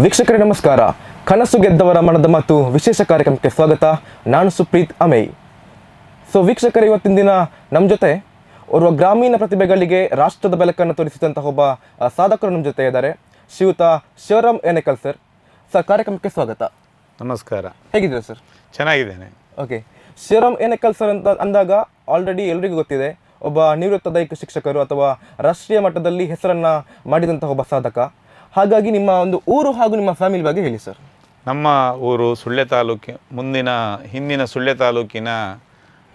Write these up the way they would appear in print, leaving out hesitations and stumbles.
ವೀಕ್ಷಕರೇ ನಮಸ್ಕಾರ. ಕನಸು ಗೆದ್ದವರ ಮನದ ಮಾತು ವಿಶೇಷ ಕಾರ್ಯಕ್ರಮಕ್ಕೆ ಸ್ವಾಗತ. ನಾನು ಸುಪ್ರೀತ್ ಅಮೇಯ್. ವೀಕ್ಷಕರೇ, ಇವತ್ತಿನ ದಿನ ನಮ್ಮ ಜೊತೆ ಓರ್ವ ಗ್ರಾಮೀಣ ಪ್ರತಿಭೆಗಳಿಗೆ ರಾಷ್ಟ್ರದ ಬೆಳಕನ್ನು ತೋರಿಸಿದಂತಹ ಒಬ್ಬ ಸಾಧಕರು ನಮ್ಮ ಜೊತೆ ಇದ್ದಾರೆ. ಶ್ರೀಯುತ ಶಿವರಾಮ್ ಎನೆಕಲ್ ಸರ್. ಕಾರ್ಯಕ್ರಮಕ್ಕೆ ಸ್ವಾಗತ. ನಮಸ್ಕಾರ. ಹೇಗಿದ್ದೀರಾ ಸರ್? ಚೆನ್ನಾಗಿದ್ದೇನೆ. ಓಕೆ. ಶಿವರಾಮ್ ಎನೆಕಲ್ ಸರ್ ಅಂತ ಅಂದಾಗ ಆಲ್ರೆಡಿ ಎಲ್ರಿಗೂ ಗೊತ್ತಿದೆ, ಒಬ್ಬ ನಿವೃತ್ತ ದೈಹಿಕ ಶಿಕ್ಷಕರು ಅಥವಾ ರಾಷ್ಟ್ರೀಯ ಮಟ್ಟದಲ್ಲಿ ಹೆಸರನ್ನು ಮಾಡಿದಂತಹ ಒಬ್ಬ ಸಾಧಕ. ಹಾಗಾಗಿ ನಿಮ್ಮ ಒಂದು ಊರು ಹಾಗೂ ನಿಮ್ಮ ಫ್ಯಾಮಿಲಿ ಬಗ್ಗೆ ಹೇಳಿ ಸರ್. ನಮ್ಮ ಊರು ಸುಳ್ಯ ಹಿಂದಿನ ಸುಳ್ಯ ತಾಲೂಕಿನ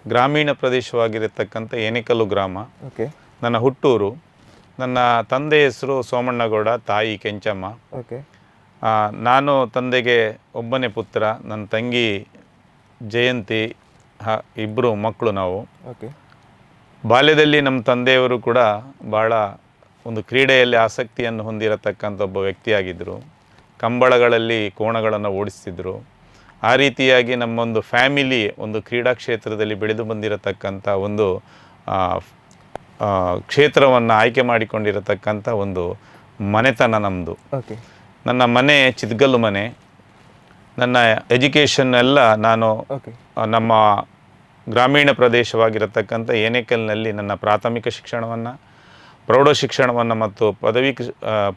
ಗ್ರಾಮೀಣ ಪ್ರದೇಶವಾಗಿರತಕ್ಕಂಥ ಎನೆಕಲ್ಲು ಗ್ರಾಮ. ಓಕೆ. ನನ್ನ ಹುಟ್ಟೂರು. ನನ್ನ ತಂದೆ ಹೆಸರು ಸೋಮಣ್ಣಗೌಡ, ತಾಯಿ ಕೆಂಚಮ್ಮ. ಓಕೆ. ನಾನು ತಂದೆಗೆ ಒಬ್ಬನೇ ಪುತ್ರ. ನನ್ನ ತಂಗಿ ಜಯಂತಿ, ಇಬ್ಬರು ಮಕ್ಕಳು ನಾವು. ಓಕೆ. ಬಾಲ್ಯದಲ್ಲಿ ನಮ್ಮ ತಂದೆಯವರು ಕೂಡ ಭಾಳ ಒಂದು ಕ್ರೀಡೆಯಲ್ಲಿ ಆಸಕ್ತಿಯನ್ನು ಹೊಂದಿರತಕ್ಕಂಥ ಒಬ್ಬ ವ್ಯಕ್ತಿಯಾಗಿದ್ದರು. ಕಂಬಳಗಳಲ್ಲಿ ಕೋಣಗಳನ್ನು ಓಡಿಸ್ತಿದ್ರು. ಆ ರೀತಿಯಾಗಿ ನಮ್ಮೊಂದು ಫ್ಯಾಮಿಲಿ ಒಂದು ಕ್ರೀಡಾ ಕ್ಷೇತ್ರದಲ್ಲಿ ಬೆಳೆದು ಬಂದಿರತಕ್ಕಂಥ ಒಂದು ಕ್ಷೇತ್ರವನ್ನು ಆಯ್ಕೆ ಮಾಡಿಕೊಂಡಿರತಕ್ಕಂಥ ಒಂದು ಮನೆತನ ನಮ್ಮದು. ಓಕೆ. ನನ್ನ ಮನೆ ಚಿತ್ಗಲ್ಲು ಮನೆ. ನನ್ನ ಎಜುಕೇಷನ್ ಎಲ್ಲ ನಾನು ನಮ್ಮ ಗ್ರಾಮೀಣ ಪ್ರದೇಶವಾಗಿರತಕ್ಕಂಥ ಎನೆಕಲ್ನಲ್ಲಿ ನನ್ನ ಪ್ರಾಥಮಿಕ ಶಿಕ್ಷಣವನ್ನು, ಪ್ರೌಢ ಶಿಕ್ಷಣವನ್ನು ಮತ್ತು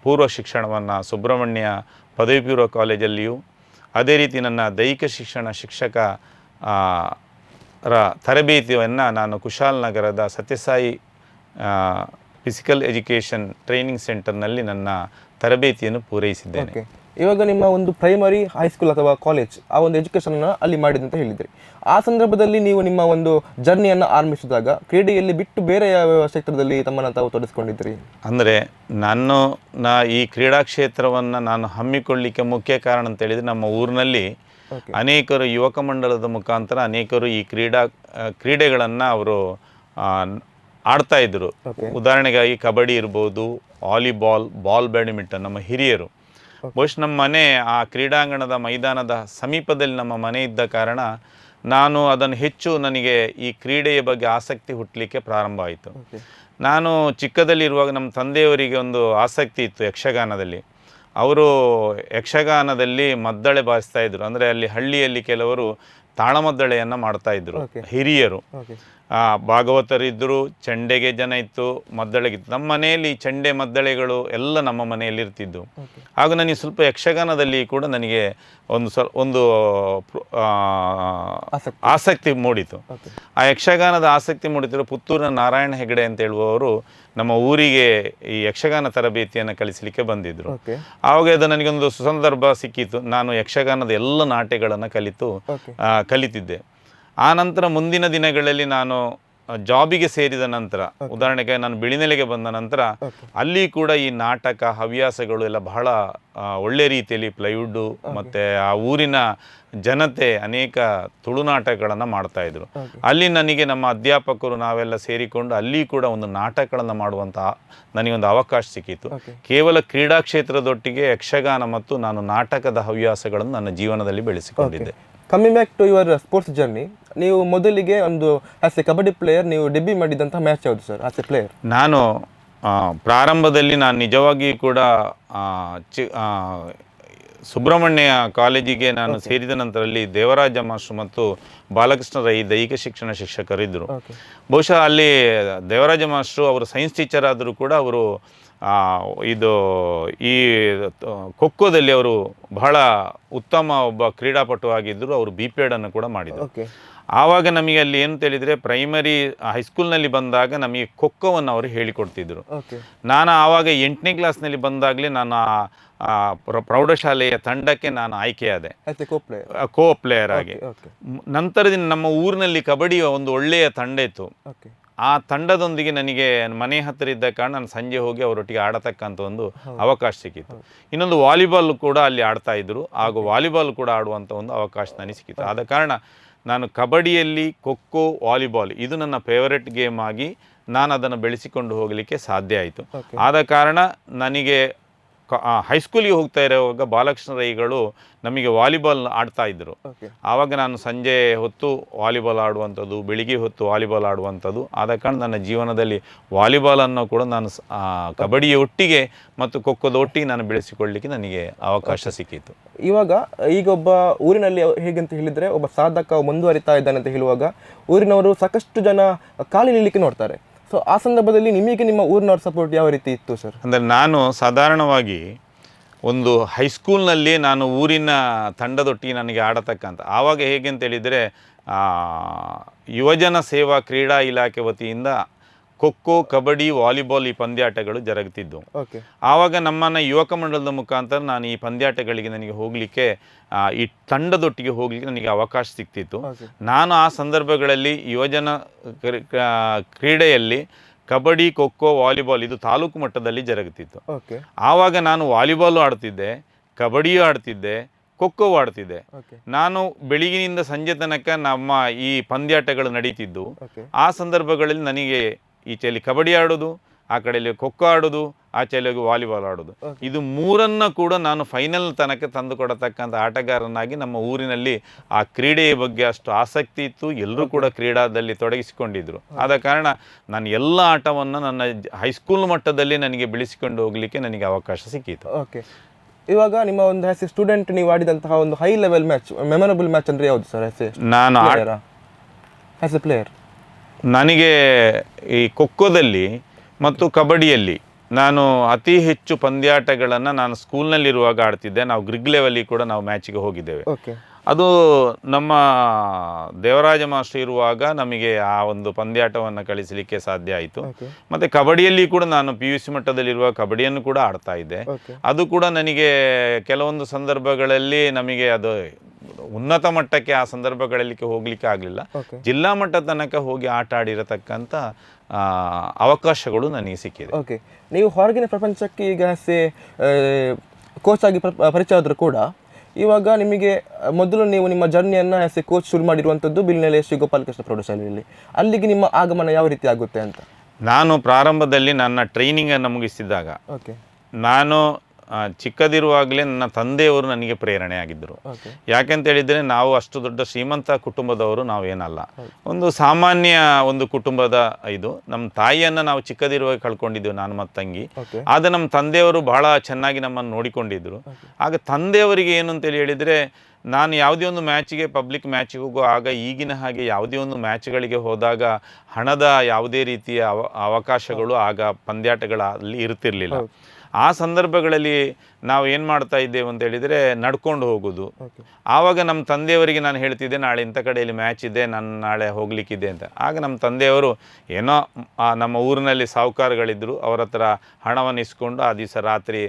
ಪೂರ್ವ ಶಿಕ್ಷಣವನ್ನು ಸುಬ್ರಹ್ಮಣ್ಯ ಪದವಿ ಪೂರ್ವ ಕಾಲೇಜಲ್ಲಿಯೂ, ಅದೇ ರೀತಿ ನನ್ನ ದೈಹಿಕ ಶಿಕ್ಷಕ ತರಬೇತಿಯನ್ನು ನಾನು ಕುಶಾಲನಗರದ ಸತ್ಯಸಾಯಿ ಫಿಸಿಕಲ್ ಎಜುಕೇಷನ್ ಟ್ರೈನಿಂಗ್ ಸೆಂಟರ್ನಲ್ಲಿ ನನ್ನ ತರಬೇತಿಯನ್ನು ಪೂರೈಸಿದ್ದೇನೆ. ಇವಾಗ ನಿಮ್ಮ ಒಂದು ಪ್ರೈಮರಿ, ಹೈಸ್ಕೂಲ್ ಅಥವಾ ಕಾಲೇಜ್ ಆ ಒಂದು ಎಜುಕೇಷನನ್ನು ಅಲ್ಲಿ ಮಾಡಿದೆ ಅಂತ ಹೇಳಿದ್ರಿ. ಆ ಸಂದರ್ಭದಲ್ಲಿ ನೀವು ನಿಮ್ಮ ಒಂದು ಜರ್ನಿಯನ್ನು ಆರಂಭಿಸಿದಾಗ ಕ್ರೀಡೆಯಲ್ಲಿ ಬಿಟ್ಟು ಬೇರೆ ಯಾವ ಕ್ಷೇತ್ರದಲ್ಲಿ ತಮ್ಮನ್ನು ತಾವು ತೊಡಗಿಸ್ಕೊಂಡಿದ್ರಿ? ಅಂದರೆ ಈ ಕ್ರೀಡಾ ಕ್ಷೇತ್ರವನ್ನು ನಾನು ಹಮ್ಮಿಕೊಳ್ಳಲಿಕ್ಕೆ ಮುಖ್ಯ ಕಾರಣ ಅಂತ ಹೇಳಿದರೆ, ನಮ್ಮ ಊರಿನಲ್ಲಿ ಅನೇಕರು ಯುವಕ ಮಂಡಲದ ಮುಖಾಂತರ ಅನೇಕರು ಈ ಕ್ರೀಡೆಗಳನ್ನು ಅವರು ಆಡ್ತಾಯಿದ್ರು. ಉದಾಹರಣೆಗಾಗಿ ಕಬಡ್ಡಿ ಇರ್ಬೋದು, ವಾಲಿಬಾಲ್, ಬ್ಯಾಡ್ಮಿಂಟನ್. ನಮ್ಮ ಹಿರಿಯರು ಬಹುಶಃ ನಮ್ಮ ಮನೆ ಆ ಕ್ರೀಡಾಂಗಣದ ಮೈದಾನದ ಸಮೀಪದಲ್ಲಿ ನಮ್ಮ ಮನೆ ಇದ್ದ ಕಾರಣ ನನಗೆ ಈ ಕ್ರೀಡೆಯ ಬಗ್ಗೆ ಆಸಕ್ತಿ ಹುಟ್ಟಲಿಕ್ಕೆ ಪ್ರಾರಂಭ ಆಯಿತು. ನಾನು ಚಿಕ್ಕದಲ್ಲಿರುವಾಗ ನಮ್ಮ ತಂದೆಯವರಿಗೆ ಒಂದು ಆಸಕ್ತಿ ಇತ್ತು ಯಕ್ಷಗಾನದಲ್ಲಿ. ಅವರು ಯಕ್ಷಗಾನದಲ್ಲಿ ಮದ್ದಳೆ ಬಾರಿಸ್ತಾಯಿದ್ರು. ಅಂದರೆ ಅಲ್ಲಿ ಹಳ್ಳಿಯಲ್ಲಿ ಕೆಲವರು ತಾಳಮದ್ದಳೆಯನ್ನು ಮಾಡ್ತಾಯಿದ್ರು ಹಿರಿಯರು. ಭಾಗವತರಿದ್ದರು, ಚಂಡೆಗೆ ಜನ ಇತ್ತು, ಮದ್ದಳೆಗಿತ್ತು. ನಮ್ಮ ಮನೆಯಲ್ಲಿ ಚಂಡೆ ಮದ್ದಳೆಗಳು ಎಲ್ಲ ನಮ್ಮ ಮನೆಯಲ್ಲಿ ಇರ್ತಿದ್ದು. ಹಾಗೂ ನನಗೆ ಸ್ವಲ್ಪ ಯಕ್ಷಗಾನದಲ್ಲಿ ಕೂಡ ನನಗೆ ಒಂದು ಆಸಕ್ತಿ ಮೂಡಿತು. ಆ ಯಕ್ಷಗಾನದ ಆಸಕ್ತಿ ಮೂಡಿತಿರೋ ಪುತ್ತೂರಿನ ನಾರಾಯಣ ಹೆಗಡೆ ಅಂತ ಹೇಳುವವರು ನಮ್ಮ ಊರಿಗೆ ಈ ಯಕ್ಷಗಾನ ತರಬೇತಿಯನ್ನು ಕಲಿಸಲಿಕ್ಕೆ ಬಂದಿದ್ದರು. ಆವಾಗ ಅದು ನನಗೊಂದು ಸುಸಂದರ್ಭ ಸಿಕ್ಕಿತು. ನಾನು ಯಕ್ಷಗಾನದ ಎಲ್ಲ ನಾಟ್ಯಗಳನ್ನು ಕಲಿತಿದ್ದೆ. ಆ ನಂತರ ಮುಂದಿನ ದಿನಗಳಲ್ಲಿ ನಾನು ಜಾಬಿಗೆ ಸೇರಿದ ನಂತರ, ಉದಾಹರಣೆಗೆ ನಾನು ಬಿಳಿನೆಲೆಗೆ ಬಂದ ನಂತರ ಅಲ್ಲಿ ಕೂಡ ಈ ನಾಟಕ ಹವ್ಯಾಸಗಳು ಎಲ್ಲ ಬಹಳ ಒಳ್ಳೆ ರೀತಿಯಲ್ಲಿ ಪ್ಲೈವುಡ್ಡು ಮತ್ತು ಆ ಊರಿನ ಜನತೆ ಅನೇಕ ತುಳುನಾಟಕಗಳನ್ನು ಮಾಡ್ತಾಯಿದ್ರು. ಅಲ್ಲಿ ನನಗೆ ನಮ್ಮ ಅಧ್ಯಾಪಕರು ನಾವೆಲ್ಲ ಸೇರಿಕೊಂಡು ಅಲ್ಲಿ ಕೂಡ ಒಂದು ನಾಟಕಗಳನ್ನು ಮಾಡುವಂಥ ನನಗೊಂದು ಅವಕಾಶ ಸಿಕ್ಕಿತು. ಕೇವಲ ಕ್ರೀಡಾ ಕ್ಷೇತ್ರದೊಟ್ಟಿಗೆ ಯಕ್ಷಗಾನ ಮತ್ತು ನಾನು ನಾಟಕದ ಹವ್ಯಾಸಗಳನ್ನು ನನ್ನ ಜೀವನದಲ್ಲಿ ಬೆಳೆಸಿಕೊಂಡಿದ್ದೆ. Coming back to your sports journey, ನೀವು ಮೊದಲಿಗೆ ಒಂದು ಆಸ್ ಎ ಕಬಡ್ಡಿ ಪ್ಲೇಯರ್ ನೀವು ಡೆಬ್ಯೂ ಮಾಡಿದಂಥ ಮ್ಯಾಚ್ ಯಾವುದು ಸರ್ ಆಸ್ ಎ ಪ್ಲೇಯರ್? ನಾನು ಪ್ರಾರಂಭದಲ್ಲಿ ನಾನು ನಿಜವಾಗಿ ಕೂಡ ಸುಬ್ರಹ್ಮಣ್ಯ ಕಾಲೇಜಿಗೆ ನಾನು ಸೇರಿದ ನಂತರದಲ್ಲಿ ದೇವರಾಜ ಮಾಸ್ಟ್ರು ಮತ್ತು ಬಾಲಕೃಷ್ಣ ರೈ ದೈಹಿಕ ಶಿಕ್ಷಕರಿದ್ದರು. ಬಹುಶಃ ಅಲ್ಲಿ ದೇವರಾಜ ಮಾಸ್ಟ್ರು ಅವರು ಸೈನ್ಸ್ ಟೀಚರ್ ಆದರೂ ಕೂಡ ಅವರು ಈ ಖೋಖೋದಲ್ಲಿ ಅವರು ಬಹಳ ಉತ್ತಮ ಒಬ್ಬ ಕ್ರೀಡಾಪಟುವಾಗಿದ್ದರು. ಅವರು BPED ಅನ್ನು ಕೂಡ ಮಾಡಿದರು. ಆವಾಗ ನಮಗೆ ಅಲ್ಲಿ ಏನು ತಿಳಿದರೆ, ಪ್ರೈಮರಿ ಹೈಸ್ಕೂಲ್ನಲ್ಲಿ ಬಂದಾಗ ನಮಗೆ ಖೋಖೋವನ್ನು ಅವರು ಹೇಳಿಕೊಡ್ತಿದ್ರು. ನಾನು ಆವಾಗ 8ನೇ ಕ್ಲಾಸ್ನಲ್ಲಿ ಬಂದಾಗಲೇ ನಾನು ಪ್ರೌಢಶಾಲೆಯ ತಂಡಕ್ಕೆ ನಾನು ಆಯ್ಕೆಯಾದೆ ಕೋ ಪ್ಲೇಯರ್ ಆಗಿ. ನಂತರದಿಂದ ನಮ್ಮ ಊರಿನಲ್ಲಿ ಕಬಡ್ಡಿಯ ಒಂದು ಒಳ್ಳೆಯ ತಂಡ ಇತ್ತು. ಆ ತಂಡದೊಂದಿಗೆ ನನಗೆ ಮನೆ ಹತ್ತಿರ ಇದ್ದ ಕಾರಣ ನಾನು ಸಂಜೆ ಹೋಗಿ ಅವರೊಟ್ಟಿಗೆ ಆಡತಕ್ಕಂಥ ಒಂದು ಅವಕಾಶ ಸಿಕ್ಕಿತ್ತು. ಇನ್ನೊಂದು ವಾಲಿಬಾಲ್ ಕೂಡ ಅಲ್ಲಿ ಆಡ್ತಾಯಿದ್ರು. ಹಾಗೂ ವಾಲಿಬಾಲ್ ಕೂಡ ಆಡುವಂಥ ಒಂದು ಅವಕಾಶ ನನಗೆ ಸಿಕ್ಕಿತ್ತು. ಆದ ಕಾರಣ ನಾನು ಕಬಡ್ಡಿಯಲ್ಲಿ ಖೋಖೋ, ವಾಲಿಬಾಲ್ ಇದು ನನ್ನ ಫೇವರೆಟ್ ಗೇಮ್ ಆಗಿ ನಾನು ಅದನ್ನು ಬೆಳೆಸಿಕೊಂಡು ಹೋಗಲಿಕ್ಕೆ ಸಾಧ್ಯ ಆಯಿತು. ಆದ ಕಾರಣ ನನಗೆ ಹೈಸ್ಕೂಲಿಗೆ ಹೋಗ್ತಾ ಇರುವಾಗ ಬಾಲಕೃಷ್ಣ ರೈಗಳು ನಮಗೆ ವಾಲಿಬಾಲ್ ಆಡ್ತಾ ಇದ್ದರು. ಆವಾಗ ನಾನು ಸಂಜೆ ಹೊತ್ತು ವಾಲಿಬಾಲ್ ಆಡುವಂಥದ್ದು, ಬೆಳಿಗ್ಗೆ ಹೊತ್ತು ವಾಲಿಬಾಲ್ ಆಡುವಂಥದ್ದು. ಆದ ಕಾರಣ ನನ್ನ ಜೀವನದಲ್ಲಿ ವಾಲಿಬಾಲನ್ನು ಕೂಡ ನಾನು ಕಬಡ್ಡಿಯ ಒಟ್ಟಿಗೆ ಮತ್ತು ಖೋಖೋದ ಒಟ್ಟಿಗೆ ನಾನು ಬೆಳೆಸಿಕೊಳ್ಳಲಿಕ್ಕೆ ನನಗೆ ಅವಕಾಶ ಸಿಕ್ಕಿತು. ಈಗ ಒಬ್ಬ ಊರಿನಲ್ಲಿ ಹೇಗಂತ ಹೇಳಿದರೆ, ಒಬ್ಬ ಸಾಧಕ ಮುಂದುವರಿತಾ ಇದ್ದಾನೆ ಅಂತ ಹೇಳುವಾಗ ಊರಿನವರು ಸಾಕಷ್ಟು ಜನ ಕಾಲು ಇಳಿಲಿಕ್ಕೆ ನೋಡ್ತಾರೆ. ಸೊ ಆ ಸಂದರ್ಭದಲ್ಲಿ ನಿಮಗೆ ನಿಮ್ಮ ಊರಿನವ್ರ ಸಪೋರ್ಟ್ ಯಾವ ರೀತಿ ಇತ್ತು ಸರ್? ಅಂದರೆ ನಾನು ಸಾಧಾರಣವಾಗಿ ಒಂದು ಹೈಸ್ಕೂಲ್ನಲ್ಲಿ ನಾನು ಊರಿನ ತಂಡದೊಟ್ಟಿಗೆ ನನಗೆ ಆಡತಕ್ಕಂಥ, ಆವಾಗ ಹೇಗೆ ಅಂತ ಹೇಳಿದರೆ ಯುವಜನ ಸೇವಾ ಕ್ರೀಡಾ ಇಲಾಖೆ ವತಿಯಿಂದ ಖೋಖೋ, ಕಬಡ್ಡಿ, ವಾಲಿಬಾಲ್ ಈ ಪಂದ್ಯಾಟಗಳು ಜರುಗುತ್ತಿದ್ದವು. ಆವಾಗ ನಮ್ಮನ್ನು ಯುವಕ ಮಂಡಲದ ಮುಖಾಂತರ ನಾನು ಈ ಪಂದ್ಯಾಟಗಳಿಗೆ ನನಗೆ ಹೋಗಲಿಕ್ಕೆ, ಈ ತಂಡದೊಟ್ಟಿಗೆ ಹೋಗಲಿಕ್ಕೆ ನನಗೆ ಅವಕಾಶ ಸಿಗ್ತಿತ್ತು. ನಾನು ಆ ಸಂದರ್ಭಗಳಲ್ಲಿ ಯುವಜನ ಕ್ರೀಡೆಯಲ್ಲಿ ಕಬಡ್ಡಿ, ಖೋಖೋ, ವಾಲಿಬಾಲ್ ಇದು ತಾಲೂಕು ಮಟ್ಟದಲ್ಲಿ ಜರುಗುತ್ತಿತ್ತು. ಆವಾಗ ನಾನು ವಾಲಿಬಾಲು ಆಡ್ತಿದ್ದೆ, ಕಬಡ್ಡಿಯೂ ಆಡ್ತಿದ್ದೆ, ಖೋಖೋ ಆಡ್ತಿದ್ದೆ. ನಾನು ಬೆಳಗಿನಿಂದ ಸಂಜೆ ತನಕ ನಮ್ಮ ಈ ಪಂದ್ಯಾಟಗಳು ನಡೀತಿದ್ದು. ಆ ಸಂದರ್ಭಗಳಲ್ಲಿ ನನಗೆ ಈಚೆಯಲ್ಲಿ ಕಬಡ್ಡಿ ಆಡೋದು, ಆ ಕಡೆಯಲ್ಲಿ ಖೋಖೋ ಆಡೋದು, ಆಚೆಯಲ್ಲಿ ವಾಲಿಬಾಲ್ ಆಡೋದು, ಇದು ಮೂರನ್ನು ಕೂಡ ನಾನು ಫೈನಲ್ ತನಕ ತಂದು ಕೊಡತಕ್ಕಂಥ ಆಟಗಾರನಾಗಿ ನಮ್ಮ ಊರಿನಲ್ಲಿ ಆ ಕ್ರೀಡೆಯ ಬಗ್ಗೆ ಅಷ್ಟು ಆಸಕ್ತಿ ಇತ್ತು. ಎಲ್ಲರೂ ಕೂಡ ಕ್ರೀಡಾದಲ್ಲಿ ತೊಡಗಿಸಿಕೊಂಡಿದ್ದರು. ಆದ ಕಾರಣ ನಾನು ಎಲ್ಲ ಆಟವನ್ನು ನನ್ನ ಹೈಸ್ಕೂಲ್ ಮಟ್ಟದಲ್ಲಿ ನನಗೆ ಬೆಳೆಸಿಕೊಂಡು ಹೋಗಲಿಕ್ಕೆ ನನಗೆ ಅವಕಾಶ ಸಿಕ್ಕಿತು. ಇವಾಗ ನಿಮ್ಮ ಒಂದು ಆಸ್ ಎ ಸ್ಟೂಡೆಂಟ್ ನೀವು ಆಡಿದಂತಹ ಒಂದು high level match, memorable match ಅಂದರೆ ಯಾವುದು ಸರ್? ನಾನು ಆಸ್ ಎ ಪ್ಲೇಯರ್ ನನಗೆ ಈ ಖೋಖೋದಲ್ಲಿ ಮತ್ತು ಕಬಡ್ಡಿಯಲ್ಲಿ ನಾನು ಅತಿ ಹೆಚ್ಚು ಪಂದ್ಯಾಟಗಳನ್ನು ನಾನು ಸ್ಕೂಲ್ನಲ್ಲಿರುವಾಗ ಆಡ್ತಿದ್ದೆ. ನಾವು ಗ್ರಿಗ್ ಲೆವೆಲ್ಲಿ ಕೂಡ ನಾವು ಮ್ಯಾಚಿಗೆ ಹೋಗಿದ್ದೇವೆ. ಅದು ನಮ್ಮ ದೇವರಾಜ ಮಾಸ್ಟರ್ ಇರುವಾಗ ನಮಗೆ ಆ ಒಂದು ಪಂದ್ಯಾಟವನ್ನು ಕಳಿಸಲಿಕ್ಕೆ ಸಾಧ್ಯ ಆಯಿತು. ಮತ್ತು ಕಬಡ್ಡಿಯಲ್ಲಿ ಕೂಡ ನಾನು PUC ಮಟ್ಟದಲ್ಲಿರುವ ಕಬಡ್ಡಿಯನ್ನು ಕೂಡ ಆಡ್ತಾ ಇದ್ದೆ. ಅದು ಕೂಡ ನನಗೆ ಕೆಲವೊಂದು ಸಂದರ್ಭಗಳಲ್ಲಿ ನಮಗೆ ಅದು ಉನ್ನತ ಮಟ್ಟಕ್ಕೆ ಆ ಸಂದರ್ಭಗಳಲ್ಲಿ ಹೋಗಲಿಕ್ಕೆ ಆಗಲಿಲ್ಲ. ಜಿಲ್ಲಾ ಮಟ್ಟ ತನಕ ಹೋಗಿ ಆಟ ಆಡಿರತಕ್ಕಂಥ ಅವಕಾಶಗಳು ನನಗೆ ಸಿಕ್ಕಿದೆ. ನೀವು ಹೊರಗಿನ ಪ್ರಪಂಚಕ್ಕೆ ಈಗ ಕೋಚ್ ಆಗಿ ಪರಿಚಯ ಆದರೂ ಕೂಡ ಇವಾಗ ನಿಮಗೆ ಮೊದಲು ನೀವು ನಿಮ್ಮ ಜರ್ನಿಯನ್ನು ಆಸ್ ಎ ಕೋಚ್ ಶುರು ಮಾಡಿರುವಂಥದ್ದು ಬಿಲ್ನೆಲೆ ಶ್ರೀ ಗೋಪಾಲಕೃಷ್ಣ ಪ್ರೌಢಶಾಲೆಯಲ್ಲಿ. ಅಲ್ಲಿಗೆ ನಿಮ್ಮ ಆಗಮನ ಯಾವ ರೀತಿ ಆಗುತ್ತೆ ಅಂತ? ನಾನು ಪ್ರಾರಂಭದಲ್ಲಿ ನನ್ನ ಟ್ರೈನಿಂಗನ್ನು ಮುಗಿಸಿದಾಗ ನಾನು ಚಿಕ್ಕದಿರುವಾಗಲೇ ನನ್ನ ತಂದೆಯವರು ನನಗೆ ಪ್ರೇರಣೆ ಆಗಿದ್ದರು. ಯಾಕೆಂತ ಹೇಳಿದರೆ ನಾವು ಅಷ್ಟು ದೊಡ್ಡ ಶ್ರೀಮಂತ ಕುಟುಂಬದವರು ನಾವೇನಲ್ಲ, ಒಂದು ಸಾಮಾನ್ಯ ಒಂದು ಕುಟುಂಬದ ಇದು. ನಮ್ಮ ತಾಯಿಯನ್ನು ನಾವು ಚಿಕ್ಕದಿರುವಾಗ ಕಳ್ಕೊಂಡಿದ್ದೆವು, ನಾನು ಮತ್ತು ತಂಗಿ. ಆದರೆ ನಮ್ಮ ತಂದೆಯವರು ಬಹಳ ಚೆನ್ನಾಗಿ ನಮ್ಮನ್ನು ನೋಡಿಕೊಂಡಿದ್ದರು. ಆಗ ತಂದೆಯವರಿಗೆ ಏನು ಅಂತೇಳಿ ಹೇಳಿದರೆ, ನಾನು ಯಾವುದೇ ಒಂದು ಮ್ಯಾಚಿಗೆ, ಪಬ್ಲಿಕ್ ಮ್ಯಾಚಿಗೆ ಹೋಗೋ ಆಗ ಈಗಿನ ಹಾಗೆ ಯಾವುದೇ ಒಂದು ಮ್ಯಾಚ್ಗಳಿಗೆ ಹೋದಾಗ ಹಣದ ಯಾವುದೇ ರೀತಿಯ ಅವಕಾಶಗಳು ಆಗ ಪಂದ್ಯಾಟಗಳಲ್ಲಿ ಇರ್ತಿರ್ಲಿಲ್ಲ. ಆ ಸಂದರ್ಭಗಳಲ್ಲಿ ನಾವು ಏನು ಮಾಡ್ತಾ ಇದ್ದೇವೆ ಅಂತ ಹೇಳಿದರೆ ನಡ್ಕೊಂಡು ಹೋಗೋದು. ಆವಾಗ ನಮ್ಮ ತಂದೆಯವರಿಗೆ ನಾನು ಹೇಳ್ತಿದ್ದೆ, ನಾಳೆ ಇಂಥ ಕಡೆಯಲ್ಲಿ ಮ್ಯಾಚ್ ಇದೆ, ನಾನು ನಾಳೆ ಹೋಗಲಿಕ್ಕಿದೆ ಅಂತ. ಆಗ ನಮ್ಮ ತಂದೆಯವರು ಏನೋ ನಮ್ಮ ಊರಿನಲ್ಲಿ ಸಾಹುಕಾರಗಳಿದ್ದರು, ಅವರ ಹತ್ರ ಹಣವನ್ನು ಇಸ್ಕೊಂಡು ಆ ದಿವಸ ರಾತ್ರಿ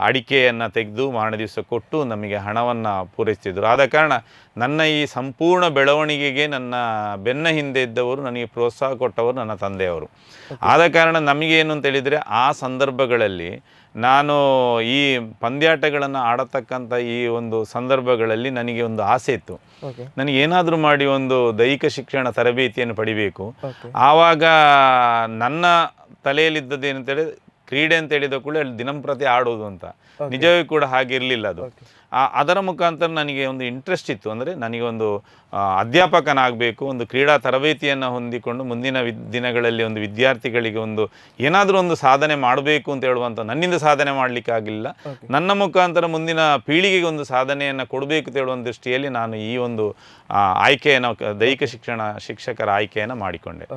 ಅಡಿಕೆಯನ್ನು ತೆಗೆದು ಮಾರನೇ ದಿವಸ ಕೊಟ್ಟು ನಮಗೆ ಹಣವನ್ನು ಪೂರೈಸ್ತಿದ್ರು. ಆದ ಕಾರಣ ನನ್ನ ಈ ಸಂಪೂರ್ಣ ಬೆಳವಣಿಗೆಗೆ ನನ್ನ ಬೆನ್ನ ಹಿಂದೆ ಇದ್ದವರು, ನನಗೆ ಪ್ರೋತ್ಸಾಹ ಕೊಟ್ಟವರು ನನ್ನ ತಂದೆಯವರು. ಆದ ಕಾರಣ ನಮಗೇನು ಅಂತೇಳಿದರೆ, ಆ ಸಂದರ್ಭಗಳಲ್ಲಿ ನಾನು ಈ ಪಂದ್ಯಾಟಗಳನ್ನು ಆಡತಕ್ಕಂಥ ಈ ಒಂದು ಸಂದರ್ಭಗಳಲ್ಲಿ ನನಗೆ ಒಂದು ಆಸೆ ಇತ್ತು, ನನಗೇನಾದರೂ ಮಾಡಿ ಒಂದು ದೈಹಿಕ ಶಿಕ್ಷಣ ತರಬೇತಿಯನ್ನು ಪಡಿಬೇಕು. ಆವಾಗ ನನ್ನ ತಲೆಯಲ್ಲಿದ್ದದ್ದು ಏನಂತೇಳಿ, ಕ್ರೀಡೆ ಅಂತ ಹೇಳಿದ ಕೂಡ ದಿನಂಪ್ರತಿ ಆಡೋದು ಅಂತ. ನಿಜವೂ ಕೂಡ ಹಾಗಿರಲಿಲ್ಲ ಅದು. ಅದರ ಮುಖಾಂತರ ನನಗೆ ಒಂದು ಇಂಟ್ರೆಸ್ಟ್ ಇತ್ತು, ಅಂದರೆ ನನಗೆ ಒಂದು ಅಧ್ಯಾಪಕನಾಗಬೇಕು, ಒಂದು ಕ್ರೀಡಾ ತರಬೇತಿಯನ್ನು ಹೊಂದಿಕೊಂಡು ಮುಂದಿನ ದಿನಗಳಲ್ಲಿ ಒಂದು ವಿದ್ಯಾರ್ಥಿಗಳಿಗೆ ಒಂದು ಏನಾದರೂ ಒಂದು ಸಾಧನೆ ಮಾಡಬೇಕು ಅಂತ ಹೇಳುವಂಥ, ನನ್ನಿಂದ ಸಾಧನೆ ಮಾಡಲಿಕ್ಕೆ ಆಗಲಿಲ್ಲ, ನನ್ನ ಮುಖಾಂತರ ಮುಂದಿನ ಪೀಳಿಗೆಗೆ ಒಂದು ಸಾಧನೆಯನ್ನು ಕೊಡಬೇಕು ಅಂತ ಹೇಳುವ ದೃಷ್ಟಿಯಲ್ಲಿ ನಾನು ಈ ಒಂದು ಆಯ್ಕೆಯನ್ನು, ದೈಹಿಕ ಶಿಕ್ಷಕರ ಆಯ್ಕೆಯನ್ನು ಮಾಡಿಕೊಂಡೆ.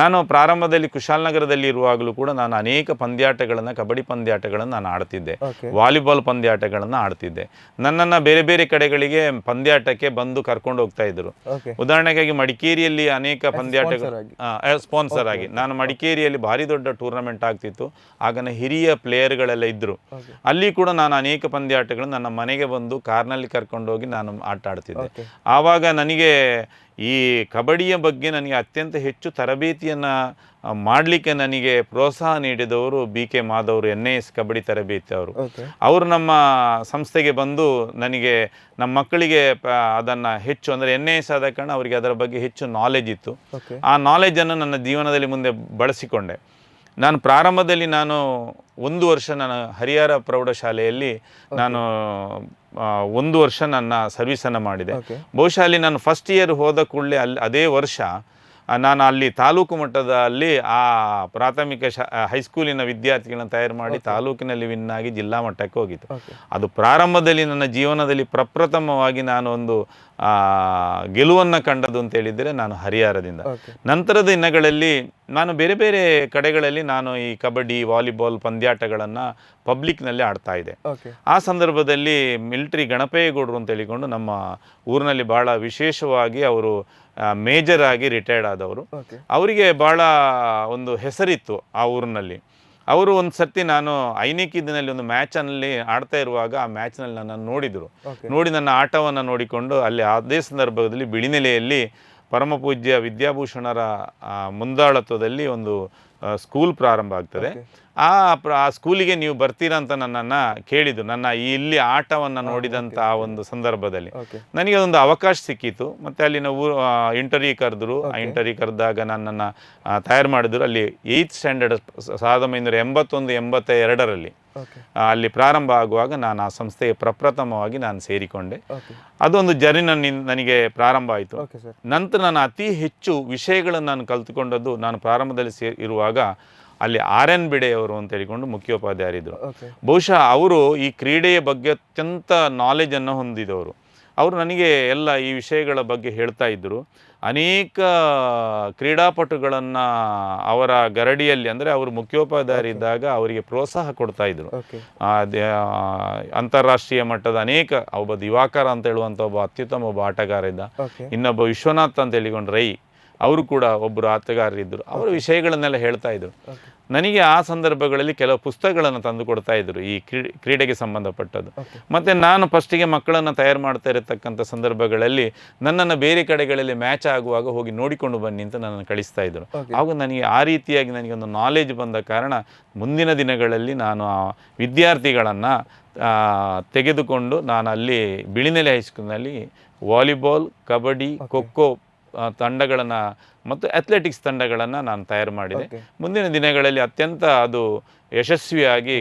ನಾನು ಪ್ರಾರಂಭದಲ್ಲಿ ಕುಶಾಲನಗರದಲ್ಲಿ ಇರುವಾಗಲೂ ಕೂಡ ನಾನು ಅನೇಕ ಪಂದ್ಯಾಟಗಳನ್ನು, ಕಬಡ್ಡಿ ಪಂದ್ಯಾಟಗಳನ್ನು ನಾನು ಆಡ್ತಿದ್ದೆ, ವಾಲಿಬಾಲ್ ಪಂದ್ಯಾಟಗಳನ್ನು ಆಡ್ತಿದ್ದೆ. ನನ್ನನ್ನು ಬೇರೆ ಬೇರೆ ಕಡೆಗಳಿಗೆ ಪಂದ್ಯಾಟಕ್ಕೆ ಬಂದು ಕರ್ಕೊಂಡು ಹೋಗ್ತಾ ಇದ್ದರು. ಉದಾಹರಣೆಗಾಗಿ ಮಡಿಕೇರಿಯಲ್ಲಿ ಅನೇಕ ಪಂದ್ಯಾಟಗಳು ಸ್ಪಾನ್ಸರ್ ಆಗಿ, ನಾನು ಮಡಿಕೇರಿಯಲ್ಲಿ ಭಾರಿ ದೊಡ್ಡ ಟೂರ್ನಮೆಂಟ್ ಆಗ್ತಿತ್ತು, ಆಗನ ಹಿರಿಯ ಪ್ಲೇಯರ್ಗಳೆಲ್ಲ ಇದ್ದರು. ಅಲ್ಲಿ ಕೂಡ ನಾನು ಅನೇಕ ಪಂದ್ಯಾಟಗಳು ನನ್ನ ಮನೆಗೆ ಬಂದು ಕಾರ್ನಲ್ಲಿ ಕರ್ಕೊಂಡೋಗಿ ನಾನು ಆಟ ಆಡ್ತಿದ್ದೆ. ಆವಾಗ ನನಗೆ ಈ ಕಬಡ್ಡಿಯ ಬಗ್ಗೆ ನನಗೆ ಅತ್ಯಂತ ಹೆಚ್ಚು ತರಬೇತಿಯನ್ನು ಮಾಡಲಿಕ್ಕೆ ನನಗೆ ಪ್ರೋತ್ಸಾಹ ನೀಡಿದವರು BK ಮಾಧವ್, NIS ಕಬಡ್ಡಿ ತರಬೇತಿ ಅವರು ನಮ್ಮ ಸಂಸ್ಥೆಗೆ ಬಂದು ನನಗೆ, ನಮ್ಮ ಮಕ್ಕಳಿಗೆ ಅದನ್ನು ಹೆಚ್ಚು, ಅಂದರೆ NIS ಆದ ಕಾರಣ ಅವರಿಗೆ ಅದರ ಬಗ್ಗೆ ಹೆಚ್ಚು ನಾಲೆಜ್ ಇತ್ತು. ಆ ನಾಲೆಜನ್ನು ನನ್ನ ಜೀವನದಲ್ಲಿ ಮುಂದೆ ಬಳಸಿಕೊಂಡೆ. ನಾನು ಪ್ರಾರಂಭದಲ್ಲಿ ನಾನು 1 ವರ್ಷ ನಾನು ಹರಿಹರ ಪ್ರೌಢಶಾಲೆಯಲ್ಲಿ ನಾನು 1 ವರ್ಷ ನನ್ನ ಸರ್ವಿಸನ್ನು ಮಾಡಿದೆ. ಬಹುಶಃ ಅಲ್ಲಿ ನಾನು ಫಸ್ಟ್ ಇಯರ್ ಹೋದ ಕೂಡಲೇ ಅದೇ ವರ್ಷ ನಾನು ಅಲ್ಲಿ ತಾಲೂಕು ಮಟ್ಟದಲ್ಲಿ ಆ ಪ್ರಾಥಮಿಕ ಹೈಸ್ಕೂಲಿನ ವಿದ್ಯಾರ್ಥಿಗಳನ್ನ ತಯಾರು ಮಾಡಿ ತಾಲೂಕಿನಲ್ಲಿ ವಿನ್ ಆಗಿ ಜಿಲ್ಲಾ ಮಟ್ಟಕ್ಕೆ ಹೋಗಿತ್ತು. ಅದು ಪ್ರಾರಂಭದಲ್ಲಿ ನನ್ನ ಜೀವನದಲ್ಲಿ ಪ್ರಪ್ರಥಮವಾಗಿ ನಾನು ಒಂದು ಗೆಲುವನ್ನು ಕಂಡದ್ದು ಅಂತ ಹೇಳಿದರೆ ನಾನು ಹರಿಹರದಿಂದ. ನಂತರದ ದಿನಗಳಲ್ಲಿ ನಾನು ಬೇರೆ ಬೇರೆ ಕಡೆಗಳಲ್ಲಿ ನಾನು ಈ ಕಬಡ್ಡಿ, ವಾಲಿಬಾಲ್ ಪಂದ್ಯಾಟಗಳನ್ನು ಪಬ್ಲಿಕ್ನಲ್ಲಿ ಆಡ್ತಾ ಇದ್ದೆ. ಆ ಸಂದರ್ಭದಲ್ಲಿ ಮಿಲಿಟರಿ ಗಣಪೇಗೌಡರು ಅಂತ ಹೇಳಿಕೊಂಡು ನಮ್ಮ ಊರಿನಲ್ಲಿ ಭಾಳ ವಿಶೇಷವಾಗಿ ಅವರು ಮೇಜರ್ ಆಗಿ ರಿಟೈರ್ಡ್ ಆದವರು. ಅವರಿಗೆ ಭಾಳ ಒಂದು ಹೆಸರಿತ್ತು ಆ ಊರಿನಲ್ಲಿ. ಅವರು ಒಂದು ಸರ್ತಿ ನಾನು ಐನಿಕಿದ್ದಿನಲ್ಲಿ ಒಂದು ಮ್ಯಾಚಲ್ಲಿ ಆಡ್ತಾ ಇರುವಾಗ ಆ ಮ್ಯಾಚ್ನಲ್ಲಿ ನನ್ನನ್ನು ನೋಡಿದರು. ನೋಡಿ ನನ್ನ ಆಟವನ್ನು ನೋಡಿಕೊಂಡು ಅಲ್ಲಿ ಅದೇ ಸಂದರ್ಭದಲ್ಲಿ ಬಿಳಿನೆಲೆಯಲ್ಲಿ ಪರಮ ಪೂಜ್ಯ ವಿದ್ಯಾಭೂಷಣರ ಮುಂದಾಳತ್ವದಲ್ಲಿ ಒಂದು ಸ್ಕೂಲ್ ಪ್ರಾರಂಭ ಆಗ್ತದೆ. ಆ ಸ್ಕೂಲಿಗೆ ನೀವು ಬರ್ತೀರಾ ಅಂತ ನನ್ನನ್ನು ಕೇಳಿದ್ದು. ನನ್ನ ಇಲ್ಲಿ ಆಟವನ್ನು ನೋಡಿದಂಥ ಆ ಒಂದು ಸಂದರ್ಭದಲ್ಲಿ ನನಗೆ ಒಂದು ಅವಕಾಶ ಸಿಕ್ಕಿತು. ಮತ್ತು ಅಲ್ಲಿನ ಇಂಟರ್ವ್ಯೂ ಕರೆದ್ರು. ಆ ಇಂಟರ್ವ್ಯೂ ಕರೆದಾಗ ನನ್ನನ್ನು ತಯಾರು ಮಾಡಿದ್ರು. ಅಲ್ಲಿ 8th ಸ್ಟ್ಯಾಂಡರ್ಡ್ 1981-82ರಲ್ಲಿ ಅಲ್ಲಿ ಪ್ರಾರಂಭ ಆಗುವಾಗ ನಾನು ಆ ಸಂಸ್ಥೆಗೆ ಪ್ರಪ್ರಥಮವಾಗಿ ನಾನು ಸೇರಿಕೊಂಡೆ. ಅದೊಂದು ಜರ್ನಿ ನನಗೆ ಪ್ರಾರಂಭ ಆಯಿತು. ನಂತರ ನಾನು ಅತಿ ಹೆಚ್ಚು ವಿಷಯಗಳನ್ನು ನಾನು ಕಲಿತುಕೊಂಡದ್ದು ನಾನು ಪ್ರಾರಂಭದಲ್ಲಿ ಇರುವಾಗ ಅಲ್ಲಿ RN ಬಿಡೆಯವರು ಅಂತ ಹೇಳಿಕೊಂಡು ಮುಖ್ಯೋಪಾಧ್ಯಾಯರಿದ್ದರು. ಬಹುಶಃ ಅವರು ಈ ಕ್ರೀಡೆಯ ಬಗ್ಗೆ ಅತ್ಯಂತ ನಾಲೆಜನ್ನು ಹೊಂದಿದವರು. ಅವರು ನನಗೆ ಎಲ್ಲ ಈ ವಿಷಯಗಳ ಬಗ್ಗೆ ಹೇಳ್ತಾ ಇದ್ದರು. ಅನೇಕ ಕ್ರೀಡಾಪಟುಗಳನ್ನು ಅವರ ಗರಡಿಯಲ್ಲಿ, ಅಂದರೆ ಅವರು ಮುಖ್ಯೋಪಾಧ್ಯಾಯರಿದ್ದಾಗ ಅವರಿಗೆ ಪ್ರೋತ್ಸಾಹ ಕೊಡ್ತಾಯಿದ್ರು. ಅಂತಾರಾಷ್ಟ್ರೀಯ ಮಟ್ಟದ ಅನೇಕ ಒಬ್ಬ ದಿವಾಕರ ಅಂತ ಹೇಳುವಂಥ ಒಬ್ಬ ಅತ್ಯುತ್ತಮ ಒಬ್ಬ ಆಟಗಾರ ಇದ್ದ. ಇನ್ನೊಬ್ಬ ವಿಶ್ವನಾಥ್ ಅಂತ ಹೇಳಿಕೊಂಡು ರೈ, ಅವರು ಕೂಡ ಒಬ್ಬರು ಆಟಗಾರರಿದ್ದರು. ಅವರ ವಿಷಯಗಳನ್ನೆಲ್ಲ ಹೇಳ್ತಾ ಇದ್ರು. ನನಗೆ ಆ ಸಂದರ್ಭಗಳಲ್ಲಿ ಕೆಲವು ಪುಸ್ತಕಗಳನ್ನು ತಂದು ಕೊಡ್ತಾ ಇದ್ರು ಈ ಕ್ರೀಡೆಗೆ ಸಂಬಂಧಪಟ್ಟದ್ದು. ಮತ್ತು ನಾನು ಫಸ್ಟಿಗೆ ಮಕ್ಕಳನ್ನು ತಯಾರು ಮಾಡ್ತಾ ಇರತಕ್ಕಂಥ ಸಂದರ್ಭಗಳಲ್ಲಿ ನನ್ನನ್ನು ಬೇರೆ ಕಡೆಗಳಲ್ಲಿ ಮ್ಯಾಚ್ ಆಗುವಾಗ ಹೋಗಿ ನೋಡಿಕೊಂಡು ಬನ್ನಿ ಅಂತ ನನ್ನನ್ನು ಕಳಿಸ್ತಾ ಇದ್ರು. ಆಗ ನನಗೆ ಆ ರೀತಿಯಾಗಿ ನನಗೆ ಒಂದು ನಾಲೆಜ್ ಬಂದ ಕಾರಣ ಮುಂದಿನ ದಿನಗಳಲ್ಲಿ ನಾನು ಆ ವಿದ್ಯಾರ್ಥಿಗಳನ್ನು ತೆಗೆದುಕೊಂಡು ನಾನು ಅಲ್ಲಿ ಬಿಳಿನೆಲೆ ಹೈಸ್ಕೂಲ್ನಲ್ಲಿ ವಾಲಿಬಾಲ್, ಕಬಡ್ಡಿ, ಖೋಖೋ ತಂಡಗಳನ್ನು ಮತ್ತು ಅಥ್ಲೆಟಿಕ್ಸ್ ತಂಡಗಳನ್ನು ನಾನು ತಯಾರು ಮಾಡಿದೆ. ಮುಂದಿನ ದಿನಗಳಲ್ಲಿ ಅತ್ಯಂತ ಅದು ಯಶಸ್ವಿಯಾಗಿ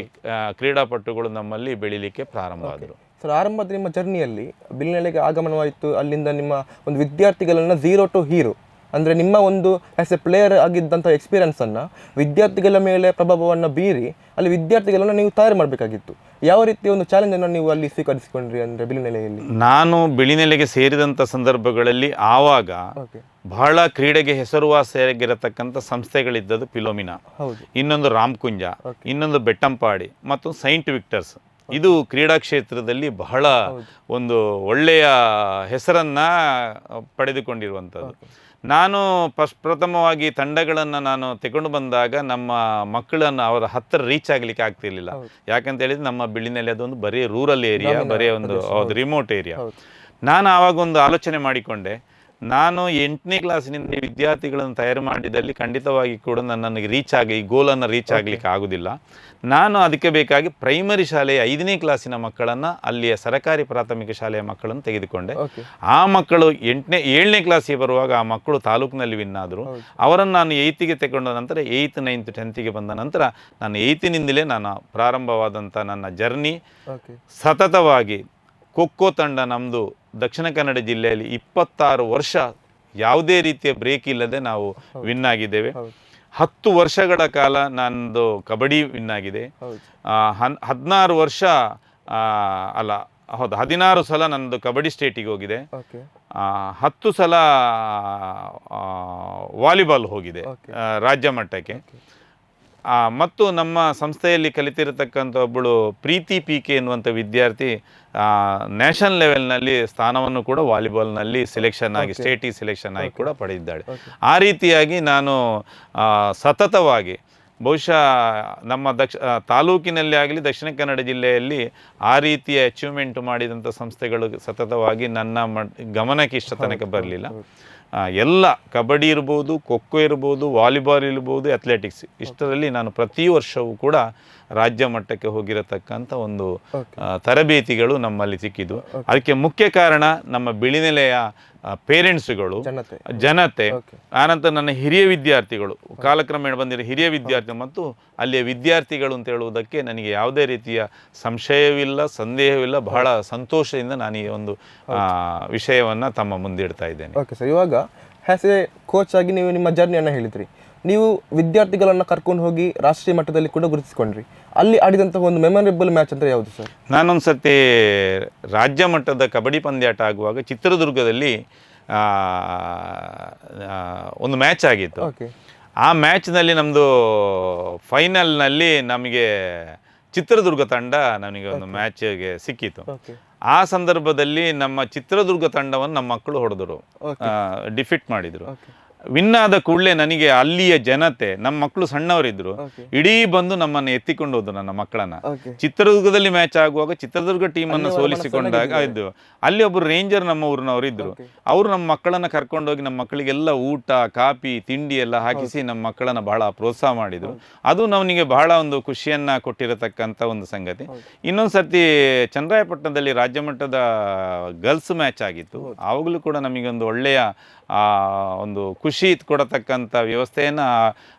ಕ್ರೀಡಾಪಟುಗಳು ನಮ್ಮಲ್ಲಿ ಬೆಳೀಲಿಕ್ಕೆ ಪ್ರಾರಂಭ ಆದರು. ಸರ್, ಆರಂಭದ ನಿಮ್ಮ ಜರ್ನಿಯಲ್ಲಿ ಬಿಳಿನೆಲೆಗೆ ಆಗಮನವಾಯಿತು. ಅಲ್ಲಿಂದ ನಿಮ್ಮ ಒಂದು ವಿದ್ಯಾರ್ಥಿಗಳನ್ನು 0 to ಹೀರೋ, ಅಂದರೆ ನಿಮ್ಮ ಒಂದು ಆ್ಯಸ್ ಎ ಪ್ಲೇಯರ್ ಆಗಿದ್ದಂಥ ಎಕ್ಸ್ಪೀರಿಯನ್ಸನ್ನು ವಿದ್ಯಾರ್ಥಿಗಳ ಮೇಲೆ ಪ್ರಭಾವವನ್ನು ಬೀರಿ ಅಲ್ಲಿ ವಿದ್ಯಾರ್ಥಿಗಳನ್ನು ನೀವು ತಯಾರು ಮಾಡಬೇಕಾಗಿತ್ತು. ಯಾವ ರೀತಿಯ ಒಂದು ಚಾಲೆಂಜನ್ನು ನೀವು ಅಲ್ಲಿ ಸ್ವೀಕರಿಸಿಕೊಂಡ್ರಿ ಅಂದರೆ ಬಿಳಿನೆಲೆಯಲ್ಲಿ? ನಾನು ಬಿಳಿನೆಲೆಗೆ ಸೇರಿದಂಥ ಸಂದರ್ಭಗಳಲ್ಲಿ ಆವಾಗ ಬಹಳ ಕ್ರೀಡೆಗೆ ಹೆಸರುವಾಸಿಯಾಗಿರತಕ್ಕಂಥ ಸಂಸ್ಥೆಗಳಿದ್ದದ್ದು ಫಿಲೋಮಿನಾ, ಇನ್ನೊಂದು ರಾಮ್ಕುಂಜ, ಇನ್ನೊಂದು ಬೆಟ್ಟಂಪಾಡಿ ಮತ್ತು ಸೈಂಟ್ ವಿಕ್ಟರ್ಸ್. ಇದು ಕ್ರೀಡಾ ಕ್ಷೇತ್ರದಲ್ಲಿ ಬಹಳ ಒಂದು ಒಳ್ಳೆಯ ಹೆಸರನ್ನು ಪಡೆದುಕೊಂಡಿರುವಂಥದ್ದು. ನಾನು ಪ್ರಥಮವಾಗಿ ತಂಡಗಳನ್ನು ನಾನು ತಗೊಂಡು ಬಂದಾಗ ನಮ್ಮ ಮಕ್ಕಳನ್ನು ಅವರ ಹತ್ತಿರ ರೀಚ್ ಆಗಲಿಕ್ಕೆ ಆಗ್ತಿರ್ಲಿಲ್ಲ. ಯಾಕಂತ ಹೇಳಿದ್ರೆ ನಮ್ಮ ಬಿಳಿನೆಲೆ ಅದೊಂದು ಬರೀ ರೂರಲ್ ಏರಿಯಾ, ಬರೀ ಒಂದು ರಿಮೋಟ್ ಏರಿಯಾ. ನಾನು ಆವಾಗ ಒಂದು ಆಲೋಚನೆ ಮಾಡಿಕೊಂಡೆ, ನಾನು 8ನೇ ಕ್ಲಾಸಿನಿಂದ ವಿದ್ಯಾರ್ಥಿಗಳನ್ನು ತಯಾರು ಮಾಡಿದಲ್ಲಿ ಖಂಡಿತವಾಗಿ ಕೂಡ ನನಗೆ ಈ ಗೋಲನ್ನು ರೀಚ್ ಆಗಲಿಕ್ಕೆ ಆಗೋದಿಲ್ಲ. ನಾನು ಅದಕ್ಕೆ ಬೇಕಾಗಿ ಪ್ರೈಮರಿ ಶಾಲೆಯ 5ನೇ ಕ್ಲಾಸಿನ ಮಕ್ಕಳನ್ನು, ಅಲ್ಲಿಯ ಸರಕಾರಿ ಪ್ರಾಥಮಿಕ ಶಾಲೆಯ ಮಕ್ಕಳನ್ನು ತೆಗೆದುಕೊಂಡೆ. ಆ ಮಕ್ಕಳು 7ನೇ ಕ್ಲಾಸಿಗೆ ಬರುವಾಗ ಆ ಮಕ್ಕಳು ತಾಲೂಕಿನಲ್ಲಿ ವಿನ್ ಆದರು. ಅವರನ್ನು ನಾನು 8ಗೆ ತಗೊಂಡ ನಂತರ 8th, 9th, 10th ಬಂದ ನಂತರ ನಾನು 8ನಿಂದಲೇ ನಾನು ಪ್ರಾರಂಭವಾದಂಥ ನನ್ನ ಜರ್ನಿ ಸತತವಾಗಿ ಖೋಖೋ ತಂಡ ನಮ್ಮದು ದಕ್ಷಿಣ ಕನ್ನಡ ಜಿಲ್ಲೆಯಲ್ಲಿ 26 ವರ್ಷ ಯಾವುದೇ ರೀತಿಯ ಬ್ರೇಕ್ ಇಲ್ಲದೆ ನಾವು ವಿನ್ ಆಗಿದ್ದೇವೆ. 10 ವರ್ಷಗಳ ಕಾಲ ನನ್ನದು ಕಬಡ್ಡಿ ವಿನ್ ಆಗಿದೆ. 16 ವರ್ಷ 16 ಸಲ ನನ್ನದು ಕಬಡ್ಡಿ ಸ್ಟೇಟಿಗೆ ಹೋಗಿದೆ. 10 ಸಲ ವಾಲಿಬಾಲ್ ಹೋಗಿದೆ ರಾಜ್ಯ ಮಟ್ಟಕ್ಕೆ. ಮತ್ತು ನಮ್ಮ ಸಂಸ್ಥೆಯಲ್ಲಿ ಕಲಿತಿರತಕ್ಕಂಥ ಒಬ್ಬಳು ಪ್ರೀತಿ PK ಎನ್ನುವಂಥ ವಿದ್ಯಾರ್ಥಿ ನ್ಯಾಷನಲ್ ಲೆವೆಲ್ನಲ್ಲಿ ಸ್ಥಾನವನ್ನು ಕೂಡ ವಾಲಿಬಾಲ್ನಲ್ಲಿ ಸೆಲೆಕ್ಷನ್ ಆಗಿ ಸ್ಟೇಟಿಗೆ ಸೆಲೆಕ್ಷನ್ ಆಗಿ ಕೂಡ ಪಡೆದಿದ್ದಾಳೆ. ಆ ರೀತಿಯಾಗಿ ನಾನು ಸತತವಾಗಿ ಬಹುಶಃ ನಮ್ಮ ತಾಲೂಕಿನಲ್ಲಿ ಆಗಲಿ ದಕ್ಷಿಣ ಕನ್ನಡ ಜಿಲ್ಲೆಯಲ್ಲಿ ಆ ರೀತಿಯ ಅಚೀವ್ಮೆಂಟ್ ಮಾಡಿದಂಥ ಸಂಸ್ಥೆಗಳು ಸತತವಾಗಿ ನನ್ನ ಗಮನಕ್ಕೆ ಇಷ್ಟ ತನಕ ಬರಲಿಲ್ಲ. ಎಲ್ಲ ಕಬಡ್ಡಿ ಇರ್ಬೋದು, ಖೋಖೋ ಇರ್ಬೋದು, ವಾಲಿಬಾಲ್ ಇರ್ಬೋದು, ಅಥ್ಲೆಟಿಕ್ಸ್, ಇಷ್ಟರಲ್ಲಿ ನಾನು ಪ್ರತಿ ವರ್ಷವೂ ಕೂಡ ರಾಜ್ಯ ಮಟ್ಟಕ್ಕೆ ಹೋಗಿರತಕ್ಕಂಥ ಒಂದು ತರಬೇತಿಗಳು ನಮ್ಮಲ್ಲಿ ಸಿಕ್ಕಿದ್ದು. ಅದಕ್ಕೆ ಮುಖ್ಯ ಕಾರಣ ನಮ್ಮ ಬಿಳಿನೆಲೆಯ ಪೇರೆಂಟ್ಸ್ಗಳು, ಜನತೆ, ಆನಂತರ ನನ್ನ ಹಿರಿಯ ವಿದ್ಯಾರ್ಥಿಗಳು, ಕಾಲಕ್ರಮೇಣ ಬಂದಿರೋ ಹಿರಿಯ ವಿದ್ಯಾರ್ಥಿಗಳು ಮತ್ತು ಅಲ್ಲಿಯ ವಿದ್ಯಾರ್ಥಿಗಳು ಅಂತ ಹೇಳುವುದಕ್ಕೆ ನನಗೆ ಯಾವುದೇ ರೀತಿಯ ಸಂಶಯವಿಲ್ಲ, ಸಂದೇಹವಿಲ್ಲ. ಬಹಳ ಸಂತೋಷದಿಂದ ನಾನು ಈ ಒಂದು ವಿಷಯವನ್ನು ತಮ್ಮ ಮುಂದಿಡ್ತಾ ಇದ್ದೇನೆ. ಓಕೆ ಸರ್, ಇವಾಗ ಆ್ಯಸ್ ಎ ಕೋಚ್ ಆಗಿ ನೀವು ನಿಮ್ಮ ಜರ್ನಿಯನ್ನು ಹೇಳಿದ್ರಿ. ನೀವು ವಿದ್ಯಾರ್ಥಿಗಳನ್ನು ಕರ್ಕೊಂಡು ಹೋಗಿ ರಾಷ್ಟ್ರೀಯ ಮಟ್ಟದಲ್ಲಿ ಕೂಡ ಗುರುತಿಸಿಕೊಂಡ್ರಿ. ಅಲ್ಲಿ ಆಡಿದಂತಹ ಒಂದು ಮೆಮೊರೇಬಲ್ ಮ್ಯಾಚ್ ಅಂದರೆ ಯಾವುದು ಸರ್? ನಾನೊಂದು ಸರ್ತಿ ರಾಜ್ಯ ಮಟ್ಟದ ಕಬಡ್ಡಿ ಪಂದ್ಯಾಟ ಆಗುವಾಗ ಚಿತ್ರದುರ್ಗದಲ್ಲಿ ಒಂದು ಮ್ಯಾಚ್ ಆಗಿತ್ತು. ಆ ಮ್ಯಾಚ್ನಲ್ಲಿ ನಮ್ಮದು ಫೈನಲ್ನಲ್ಲಿ ನಮಗೆ ಚಿತ್ರದುರ್ಗ ತಂಡ ನನಗೆ ಒಂದು ಮ್ಯಾಚ್ಗೆ ಸಿಕ್ಕಿತ್ತು. ಆ ಸಂದರ್ಭದಲ್ಲಿ ನಮ್ಮ ಚಿತ್ರದುರ್ಗ ತಂಡವನ್ನು ನಮ್ಮ ಮಕ್ಕಳು ಹೊಡೆದರು, ಡಿಫೀಟ್ ಮಾಡಿದರು. ವಿನ್ ಆದ ಕೂಡಲೇ ನನಗೆ ಅಲ್ಲಿಯ ಜನತೆ, ನಮ್ಮ ಮಕ್ಕಳು ಸಣ್ಣವರಿದ್ರು, ಇಡೀ ಬಂದು ನಮ್ಮನ್ನು ಎತ್ತಿಕೊಂಡು ಹೋದ್ರು, ನನ್ನ ಮಕ್ಕಳನ್ನ. ಚಿತ್ರದುರ್ಗದಲ್ಲಿ ಮ್ಯಾಚ್ ಆಗುವಾಗ ಚಿತ್ರದುರ್ಗ ಟೀಮನ್ನು ಸೋಲಿಸಿಕೊಂಡಾಗ ಇದ್ದು ಅಲ್ಲಿ ಒಬ್ಬರು ರೇಂಜರ್ ನಮ್ಮ ಊರಿನವರು ಇದ್ರು. ಅವರು ನಮ್ಮ ಮಕ್ಕಳನ್ನ ಕರ್ಕೊಂಡೋಗಿ ನಮ್ಮ ಮಕ್ಕಳಿಗೆಲ್ಲ ಊಟ, ಕಾಫಿ, ತಿಂಡಿ ಎಲ್ಲ ಹಾಕಿಸಿ ನಮ್ಮ ಮಕ್ಕಳನ್ನ ಬಹಳ ಪ್ರೋತ್ಸಾಹ ಮಾಡಿದ್ರು. ಅದು ನವನಿಗೆ ಬಹಳ ಒಂದು ಖುಷಿಯನ್ನ ಕೊಟ್ಟಿರತಕ್ಕಂಥ ಒಂದು ಸಂಗತಿ. ಇನ್ನೊಂದು ಸರ್ತಿ ಚನ್ನರಾಯಪಟ್ಟಣದಲ್ಲಿ ರಾಜ್ಯ ಮಟ್ಟದ ಗರ್ಲ್ಸ್ ಮ್ಯಾಚ್ ಆಗಿತ್ತು. ಆವಾಗಲೂ ಕೂಡ ನಮಗೆ ಒಂದು ಒಳ್ಳೆಯ ಒಂದು ಖುಷಿ ಕೊಡತಕ್ಕಂಥ ವ್ಯವಸ್ಥೆಯನ್ನು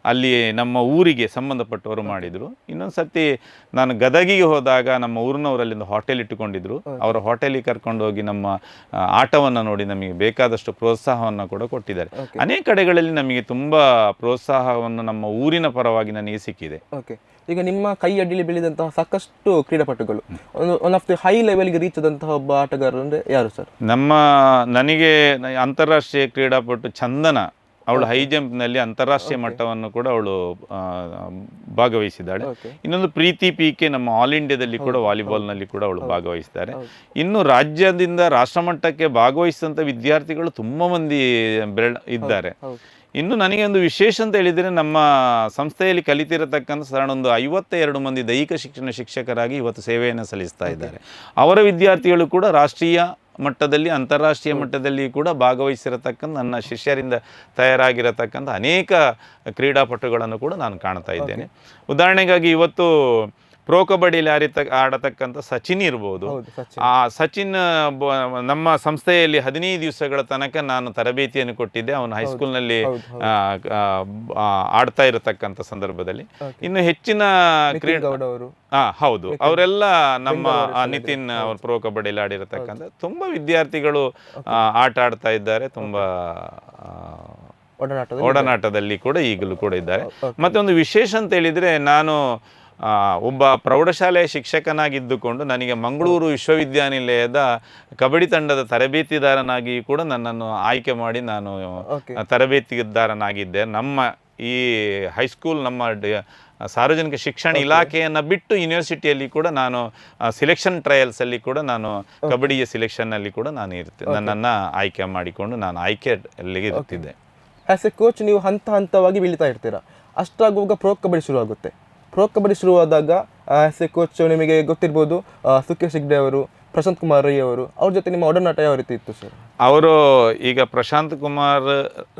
ಅಲ್ಲಿ ನಮ್ಮ ಊರಿಗೆ ಸಂಬಂಧಪಟ್ಟವರು ಮಾಡಿದರು. ಇನ್ನೊಂದು ಸರ್ತಿ ನಾನು ಗದಗಿಗೆ ಹೋದಾಗ ನಮ್ಮ ಊರಿನವರಲ್ಲಿ ಒಂದು ಹೋಟೆಲ್ ಇಟ್ಟುಕೊಂಡಿದ್ರು. ಅವರ ಹೋಟೆಲಿಗೆ ಕರ್ಕೊಂಡು ಹೋಗಿ ನಮ್ಮ ಆಟವನ್ನು ನೋಡಿ ನಮಗೆ ಬೇಕಾದಷ್ಟು ಪ್ರೋತ್ಸಾಹವನ್ನು ಕೂಡ ಕೊಟ್ಟಿದ್ದಾರೆ. ಅನೇಕ ಕಡೆಗಳಲ್ಲಿ ನಮಗೆ ತುಂಬ ಪ್ರೋತ್ಸಾಹವನ್ನು ನಮ್ಮ ಊರಿನ ಪರವಾಗಿ ನನಗೆ ಸಿಕ್ಕಿದೆ. ಓಕೆ, ಈಗ ನಿಮ್ಮ ಕೈ ಅಡ್ಡಿಲಿ ಬೆಳೆದಂತಹ ಸಾಕಷ್ಟು ಕ್ರೀಡಾಪಟುಗಳು, ಒನ್ ಆಫ್ ದಿ ಹೈ ಲೆವೆಲ್ಗೆ ರೀಚ್ ಆದಂತಹ ಒಬ್ಬ ಆಟಗಾರರು ಅಂದರೆ ಯಾರು ಸರ್? ನನಗೆ ಅಂತಾರಾಷ್ಟ್ರೀಯ ಕ್ರೀಡಾಪಟು ಚಂದನ, ಅವಳು ಹೈ ಜಂಪ್ನಲ್ಲಿ ಅಂತಾರಾಷ್ಟ್ರೀಯ ಮಟ್ಟವನ್ನು ಕೂಡ ಅವಳು ಭಾಗವಹಿಸಿದ್ದಾಳೆ. ಇನ್ನೊಂದು ಪ್ರೀತಿ ಪಿ.ಕೆ ನಮ್ಮ ಆಲ್ ಇಂಡಿಯಾದಲ್ಲಿ ಕೂಡ ವಾಲಿಬಾಲ್ನಲ್ಲಿ ಕೂಡ ಅವಳು ಭಾಗವಹಿಸಿದ್ದಾರೆ. ಇನ್ನು ರಾಜ್ಯದಿಂದ ರಾಷ್ಟ್ರಮಟ್ಟಕ್ಕೆ ಭಾಗವಹಿಸಿದಂಥ ವಿದ್ಯಾರ್ಥಿಗಳು ತುಂಬ ಮಂದಿ ಇದ್ದಾರೆ. ಇನ್ನು ನನಗೆ ಒಂದು ವಿಶೇಷ ಅಂತ ಹೇಳಿದರೆ, ನಮ್ಮ ಸಂಸ್ಥೆಯಲ್ಲಿ ಕಲಿತಿರತಕ್ಕಂಥ ಸಾಧಾರಣ ಒಂದು 52 ಮಂದಿ ದೈಹಿಕ ಶಿಕ್ಷಣ ಶಿಕ್ಷಕರಾಗಿ ಇವತ್ತು ಸೇವೆಯನ್ನು ಸಲ್ಲಿಸ್ತಾ ಇದ್ದಾರೆ. ಅವರ ವಿದ್ಯಾರ್ಥಿಗಳು ಕೂಡ ರಾಷ್ಟ್ರೀಯ ಮಟ್ಟದಲ್ಲಿ, ಅಂತಾರಾಷ್ಟ್ರೀಯ ಮಟ್ಟದಲ್ಲಿ ಕೂಡ ಭಾಗವಹಿಸಿರತಕ್ಕಂಥ ನನ್ನ ಶಿಷ್ಯರಿಂದ ತಯಾರಾಗಿರತಕ್ಕಂಥ ಅನೇಕ ಕ್ರೀಡಾಪಟುಗಳನ್ನು ಕೂಡ ನಾನು ಕಾಣ್ತಾ ಇದ್ದೇನೆ. ಉದಾಹರಣೆಗಾಗಿ ಇವತ್ತು ಪ್ರೋ ಕಬಡ್ಡಿಯಲ್ಲಿ ಆಡತಕ್ಕಂಥ ಸಚಿನ್ ಇರ್ಬೋದು. ಆ ಸಚಿನ್ ನಮ್ಮ ಸಂಸ್ಥೆಯಲ್ಲಿ 15 ದಿವಸಗಳ ತನಕ ನಾನು ತರಬೇತಿಯನ್ನು ಕೊಟ್ಟಿದ್ದೆ. ಅವನು ಹೈಸ್ಕೂಲ್ನಲ್ಲಿ ಆಡ್ತಾ ಇರತಕ್ಕಂಥ ಸಂದರ್ಭದಲ್ಲಿ. ಇನ್ನು ಹೆಚ್ಚಿನ ಹೌದು, ಅವರೆಲ್ಲ ನಮ್ಮ ನಿತಿನ್ ಅವರು ಪ್ರೋ ಕಬಡ್ಡಿಯಲ್ಲಿ ಆಡಿರತಕ್ಕಂಥ ತುಂಬ ವಿದ್ಯಾರ್ಥಿಗಳು ಆಟ ಆಡ್ತಾ ಇದ್ದಾರೆ. ತುಂಬ ಒಡನಾಟದಲ್ಲಿ ಕೂಡ ಈಗಲೂ ಕೂಡ ಇದ್ದಾರೆ. ಮತ್ತೆ ಒಂದು ವಿಶೇಷ ಅಂತ ಹೇಳಿದರೆ, ನಾನು ಒಬ್ಬ ಪ್ರೌಢಶಾಲೆಯ ಶಿಕ್ಷಕನಾಗಿದ್ದುಕೊಂಡು ನನಗೆ ಮಂಗಳೂರು ವಿಶ್ವವಿದ್ಯಾನಿಲಯದ ಕಬಡ್ಡಿ ತಂಡದ ತರಬೇತಿದಾರನಾಗಿ ಕೂಡ ನನ್ನನ್ನು ಆಯ್ಕೆ ಮಾಡಿ ನಾನು ತರಬೇತಿದಾರನಾಗಿದ್ದೆ. ನಮ್ಮ ಈ ಹೈಸ್ಕೂಲ್, ನಮ್ಮ ಸಾರ್ವಜನಿಕ ಶಿಕ್ಷಣ ಇಲಾಖೆಯನ್ನು ಬಿಟ್ಟು ಯೂನಿವರ್ಸಿಟಿಯಲ್ಲಿ ಕೂಡ ನಾನು ಸಿಲೆಕ್ಷನ್ ಟ್ರಯಲ್ಸಲ್ಲಿ ಕೂಡ ನಾನು ಕಬಡ್ಡಿಯ ಸಿಲೆಕ್ಷನ್ನಲ್ಲಿ ಕೂಡ ನಾನು ನನ್ನನ್ನು ಆಯ್ಕೆ ಮಾಡಿಕೊಂಡು ನಾನು ಆಯ್ಕೆಯಲ್ಲಿಗೆ ಇರ್ತಿದ್ದೆ. ಆ್ಯಸ್ ಎ ಕೋಚ್ ನೀವು ಹಂತ ಹಂತವಾಗಿ ಬೆಳೀತಾ ಇರ್ತೀರಾ. ಅಷ್ಟಾಗುವಾಗ ಪ್ರೋ ಕಬಡ್ಡಿ ಶುರುವಾಗುತ್ತೆ. ಪ್ರೋ ಕಬಡ್ಡಿ ಶುರುವಾದಾಗ ಆ್ಯಸ್ ಎ ಕೋಚ್ ನಿಮಗೆ ಗೊತ್ತಿರ್ಬೋದು, ಸುಖೇಶ್ ಹೆಗ್ಡೆ ಅವರು, ಪ್ರಶಾಂತ್ ಕುಮಾರ್ ರೈ ಅವರು, ಅವ್ರ ಜೊತೆ ನಿಮ್ಮ ಒಡನಾಟ ಯಾವ ರೀತಿ ಇತ್ತು ಸರ್? ಅವರು ಈಗ ಪ್ರಶಾಂತ್ ಕುಮಾರ್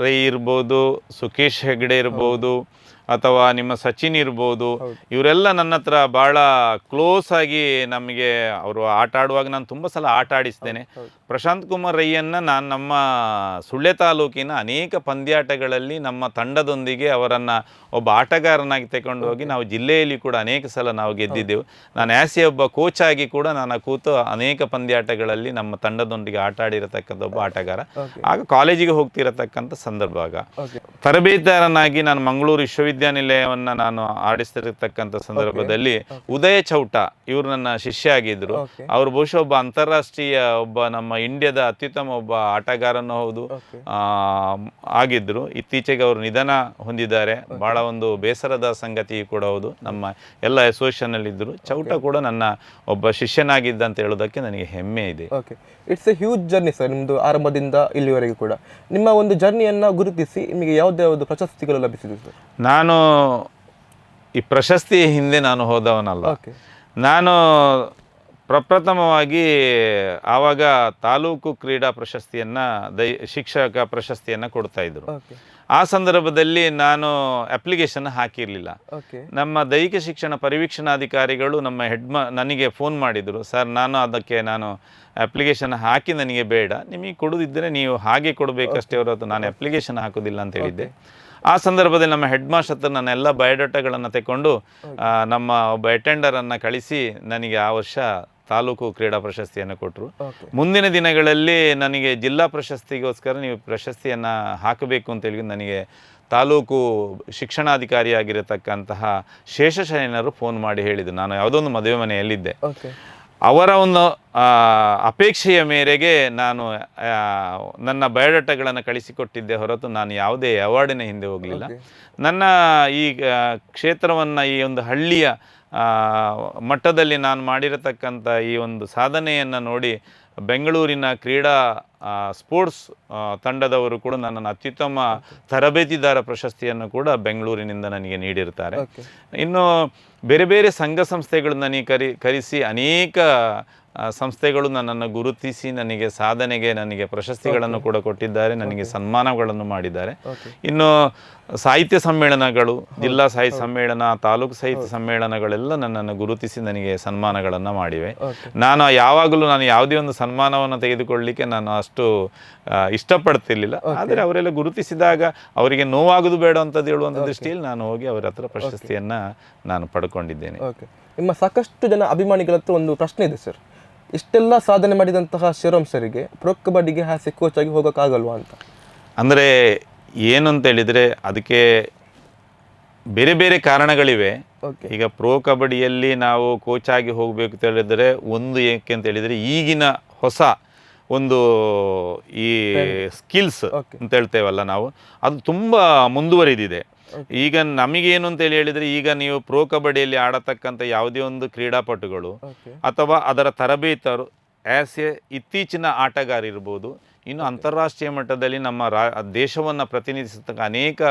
ರೈ ಇರ್ಬೋದು, ಸುಖೇಶ್ ಹೆಗ್ಡೆ ಇರ್ಬೋದು, ಅಥವಾ ನಿಮ್ಮ ಸಚಿನ್ ಇರ್ಬೋದು, ಇವರೆಲ್ಲ ನನ್ನ ಹತ್ರ ಭಾಳ ಕ್ಲೋಸ್ ಆಗಿ ನಮಗೆ ಅವರು ಆಟ ಆಡುವಾಗ ನಾನು ತುಂಬ ಸಲ ಆಟ ಆಡಿಸ್ತೇನೆ. ಪ್ರಶಾಂತ್ ಕುಮಾರ್ ರೈಯನ್ನು ನಾನು ನಮ್ಮ ಸುಳ್ಯ ತಾಲೂಕಿನ ಅನೇಕ ಪಂದ್ಯಾಟಗಳಲ್ಲಿ ನಮ್ಮ ತಂಡದೊಂದಿಗೆ ಅವರನ್ನು ಒಬ್ಬ ಆಟಗಾರನಾಗಿ ತಗೊಂಡು ಹೋಗಿ ನಾವು ಜಿಲ್ಲೆಯಲ್ಲಿ ಕೂಡ ಅನೇಕ ಸಲ ನಾವು ಗೆದ್ದಿದ್ದೆವು. ನಾನು ಆ್ಯಸ್ ಎ ಒಬ್ಬ ಕೋಚ್ ಆಗಿ ಕೂಡ ನಾನು ಕೂತು ಅನೇಕ ಪಂದ್ಯಾಟಗಳಲ್ಲಿ ನಮ್ಮ ತಂಡದೊಂದಿಗೆ ಆಟ ಆಡಿರತಕ್ಕಂಥ ಒಬ್ಬ ಆಟಗಾರ. ಆಗ ಕಾಲೇಜಿಗೆ ಹೋಗ್ತಿರತಕ್ಕಂಥ ಸಂದರ್ಭ, ಆಗ ತರಬೇತಿದಾರನಾಗಿ ನಾನು ಮಂಗಳೂರು ವಿಶ್ವವಿದ್ಯಾನಿಲಯವನ್ನು ನಾನು ಆಡಿಸ್ತಿರತಕ್ಕಂಥ ಸಂದರ್ಭದಲ್ಲಿ ಉದಯ ಚೌಟ ಇವರು ನನ್ನ ಶಿಷ್ಯ ಆಗಿದ್ದರು. ಅವರು ಬಹುಶಃ ಒಬ್ಬ ಅಂತಾರಾಷ್ಟ್ರೀಯ, ಒಬ್ಬ ನಮ್ಮ ಇಂಡಿಯಾದ ಅತ್ಯುತ್ತಮ ಒಬ್ಬ ಆಟಗಾರನೂ ಹೌದು ಆಗಿದ್ದರು. ಇತ್ತೀಚೆಗೆ ಅವರು ನಿಧನ ಹೊಂದಿದ್ದಾರೆ. ಬಹಳ ಒಂದು ಬೇಸರದ ಸಂಗತಿ ಕೂಡ ಹೌದು. ನಮ್ಮ ಎಲ್ಲ ಅಸೋಸಿಯೇಷನ್ ಇದ್ದರು. ಚೌಟ ಕೂಡ ನನ್ನ ಒಬ್ಬ ಶಿಷ್ಯನಾಗಿದ್ದ ಅಂತ ಹೇಳೋದಕ್ಕೆ ನನಗೆ ಹೆಮ್ಮೆ ಇದೆ. Okay, it's A huge journey sir ನಿಮ್ಮದು, ಆರಂಭದಿಂದ ಇಲ್ಲಿವರೆಗೂ ಕೂಡ. ನಿಮ್ಮ ಒಂದು ಜರ್ನಿಯನ್ನು ಗುರುತಿಸಿ ನಿಮಗೆ ಯಾವುದ್ಯಾವುದು ಪ್ರಶಸ್ತಿಗಳು ಲಭಿಸಿದೆ ಸರ್? ನಾನು ಈ ಪ್ರಶಸ್ತಿ ಹಿಂದೆ ನಾನು ಹೋದವನಲ್ಲ. ನಾನು ಪ್ರಪ್ರಥಮವಾಗಿ ಆವಾಗ ತಾಲೂಕು ಕ್ರೀಡಾ ಪ್ರಶಸ್ತಿಯನ್ನು ಶಿಕ್ಷಕ ಪ್ರಶಸ್ತಿಯನ್ನು ಕೊಡ್ತಾ ಇದ್ರು. ಆ ಸಂದರ್ಭದಲ್ಲಿ ನಾನು ಅಪ್ಲಿಕೇಶನ್ ಹಾಕಿರಲಿಲ್ಲ. ಓಕೆ. ನಮ್ಮ ದೈಹಿಕ ಶಿಕ್ಷಣ ಪರಿವೀಕ್ಷಣಾಧಿಕಾರಿಗಳು ನಮ್ಮ ನನಗೆ ಫೋನ್ ಮಾಡಿದರು, ಸರ್ ನಾನು ಅಪ್ಲಿಕೇಶನ್ ಹಾಕಿ ನನಗೆ ಬೇಡ, ನಿಮಗೆ ಕೊಡೋದಿದ್ದರೆ ನೀವು ಹಾಗೆ ಕೊಡಬೇಕಷ್ಟೇ ಹೊರತು ನಾನು ಅಪ್ಲಿಕೇಶನ್ ಹಾಕೋದಿಲ್ಲ ಅಂತ ಹೇಳಿದ್ದೆ. ಆ ಸಂದರ್ಭದಲ್ಲಿ ನಮ್ಮ ಹೆಡ್ ಮಾಸ್ಟರ್ ಹತ್ರ ನನ್ನ ಎಲ್ಲ ಬಯೋಡಾಟಾಗಳನ್ನು ತಗೊಂಡು ನಮ್ಮ ಒಬ್ಬ ಅಟೆಂಡರನ್ನು ಕಳಿಸಿ ನನಗೆ ಆ ವರ್ಷ ತಾಲೂಕು ಕ್ರೀಡಾ ಪ್ರಶಸ್ತಿಯನ್ನು ಕೊಟ್ಟರು. ಮುಂದಿನ ದಿನಗಳಲ್ಲಿ ನನಗೆ ಜಿಲ್ಲಾ ಪ್ರಶಸ್ತಿಗೋಸ್ಕರ ನೀವು ಪ್ರಶಸ್ತಿಯನ್ನು ಹಾಕಬೇಕು ಅಂತೇಳಿ ನನಗೆ ತಾಲೂಕು ಶಿಕ್ಷಣಾಧಿಕಾರಿಯಾಗಿರತಕ್ಕಂತಹ ಶೇಷಶಯನರು ಫೋನ್ ಮಾಡಿ ಹೇಳಿದರು. ನಾನು ಯಾವುದೋ ಒಂದು ಮದುವೆ ಮನೆಯಲ್ಲಿದ್ದೆ. ಅವರ ಒಂದು ಅಪೇಕ್ಷೆಯ ಮೇರೆಗೆ ನಾನು ನನ್ನ ಬಯೋಡಾಟಾಗಳನ್ನು ಕಳಿಸಿಕೊಟ್ಟಿದ್ದೆ ಹೊರತು ನಾನು ಯಾವುದೇ ಅವಾರ್ಡಿನ ಹಿಂದೆ ಹೋಗಲಿಲ್ಲ. ನನ್ನ ಈ ಕ್ಷೇತ್ರವನ್ನು, ಈ ಒಂದು ಹಳ್ಳಿಯ ಮಟ್ಟದಲ್ಲಿ ನಾನು ಮಾಡಿರತಕ್ಕಂಥ ಈ ಒಂದು ಸಾಧನೆಯನ್ನು ನೋಡಿ ಬೆಂಗಳೂರಿನ ಕ್ರೀಡಾ ಸ್ಪೋರ್ಟ್ಸ್ ತಂಡದವರು ಕೂಡ ನನ್ನನ್ನು ಅತ್ಯುತ್ತಮ ತರಬೇತಿದಾರ ಪ್ರಶಸ್ತಿಯನ್ನು ಕೂಡ ಬೆಂಗಳೂರಿನಿಂದ ನನಗೆ ನೀಡಿರ್ತಾರೆ. ಇನ್ನು ಬೇರೆ ಬೇರೆ ಸಂಘ ಸಂಸ್ಥೆಗಳು ನನಗೆ ಕರೆಸಿ ಅನೇಕ ಸಂಸ್ಥೆಗಳು ನನ್ನನ್ನು ಗುರುತಿಸಿ ನನಗೆ ಪ್ರಶಸ್ತಿಗಳನ್ನು ಕೂಡ ಕೊಟ್ಟಿದ್ದಾರೆ, ನನಗೆ ಸನ್ಮಾನಗಳನ್ನು ಮಾಡಿದ್ದಾರೆ. ಇನ್ನು ಸಾಹಿತ್ಯ ಸಮ್ಮೇಳನಗಳು, ಜಿಲ್ಲಾ ಸಾಹಿತ್ಯ ಸಮ್ಮೇಳನ, ತಾಲೂಕು ಸಾಹಿತ್ಯ ಸಮ್ಮೇಳನಗಳೆಲ್ಲ ನನ್ನನ್ನು ಗುರುತಿಸಿ ನನಗೆ ಸನ್ಮಾನಗಳನ್ನು ಮಾಡಿವೆ. ನಾನು ಯಾವುದೇ ಒಂದು ಸನ್ಮಾನವನ್ನು ತೆಗೆದುಕೊಳ್ಳಲಿಕ್ಕೆ ನಾನು ಅಷ್ಟು ಇಷ್ಟಪಡ್ತಿರ್ಲಿಲ್ಲ. ಆದರೆ ಅವರೆಲ್ಲ ಗುರುತಿಸಿದಾಗ ಅವರಿಗೆ ನೋವಾಗೋದು ಬೇಡ ಅಂತದ್ದು ಹೇಳುವಂಥ ದೃಷ್ಟಿಯಲ್ಲಿ ನಾನು ಹೋಗಿ ಅವರ ಹತ್ರ ಪ್ರಶಸ್ತಿಯನ್ನು ನಾನು ಪಡ್ಕೊಂಡಿದ್ದೇನೆ. ನಿಮ್ಮ ಸಾಕಷ್ಟು ಜನ ಅಭಿಮಾನಿಗಳ ಹತ್ರ ಒಂದು ಪ್ರಶ್ನೆ ಇದೆ ಸರ್, ಇಷ್ಟೆಲ್ಲ ಸಾಧನೆ ಮಾಡಿದಂತಹ ಶಿವರಾಮ್ ಸರಿಗೆ ಪ್ರೊ ಕಬಡ್ಡಿಗೆ ಹಾಸಿ ಕೋಚ್ ಆಗಿ ಹೋಗೋಕ್ಕಾಗಲ್ವಾ ಅಂತ? ಅಂದರೆ ಏನು ಅಂತ ಹೇಳಿದರೆ ಅದಕ್ಕೆ ಬೇರೆ ಬೇರೆ ಕಾರಣಗಳಿವೆ. ಈಗ ಪ್ರೊ ಕಬಡ್ಡಿಯಲ್ಲಿ ನಾವು ಕೋಚ್ ಆಗಿ ಹೋಗಬೇಕು ಅಂತ ಹೇಳಿದರೆ ಒಂದು ಏಕೆ ಅಂತ ಹೇಳಿದರೆ ಈಗಿನ ಹೊಸ ಒಂದು ಈ ಸ್ಕಿಲ್ಸ್ ಅಂತ ಹೇಳ್ತೇವಲ್ಲ ನಾವು, ಅದು ತುಂಬ ಮುಂದುವರಿದಿದೆ. ಈಗ ನಮಗೇನು ಅಂತೇಳಿ ಹೇಳಿದರೆ, ಈಗ ನೀವು ಪ್ರೊ ಕಬಡ್ಡಿಯಲ್ಲಿ ಆಡತಕ್ಕಂಥ ಯಾವುದೇ ಒಂದು ಕ್ರೀಡಾಪಟುಗಳು ಅಥವಾ ಅದರ ತರಬೇತರು ಇತ್ತೀಚಿನ ಆಟಗಾರಿರ್ಬೋದು, ಇನ್ನು ಅಂತಾರಾಷ್ಟ್ರೀಯ ಮಟ್ಟದಲ್ಲಿ ನಮ್ಮ ದೇಶವನ್ನು ಪ್ರತಿನಿಧಿಸತಕ್ಕ ಅನೇಕ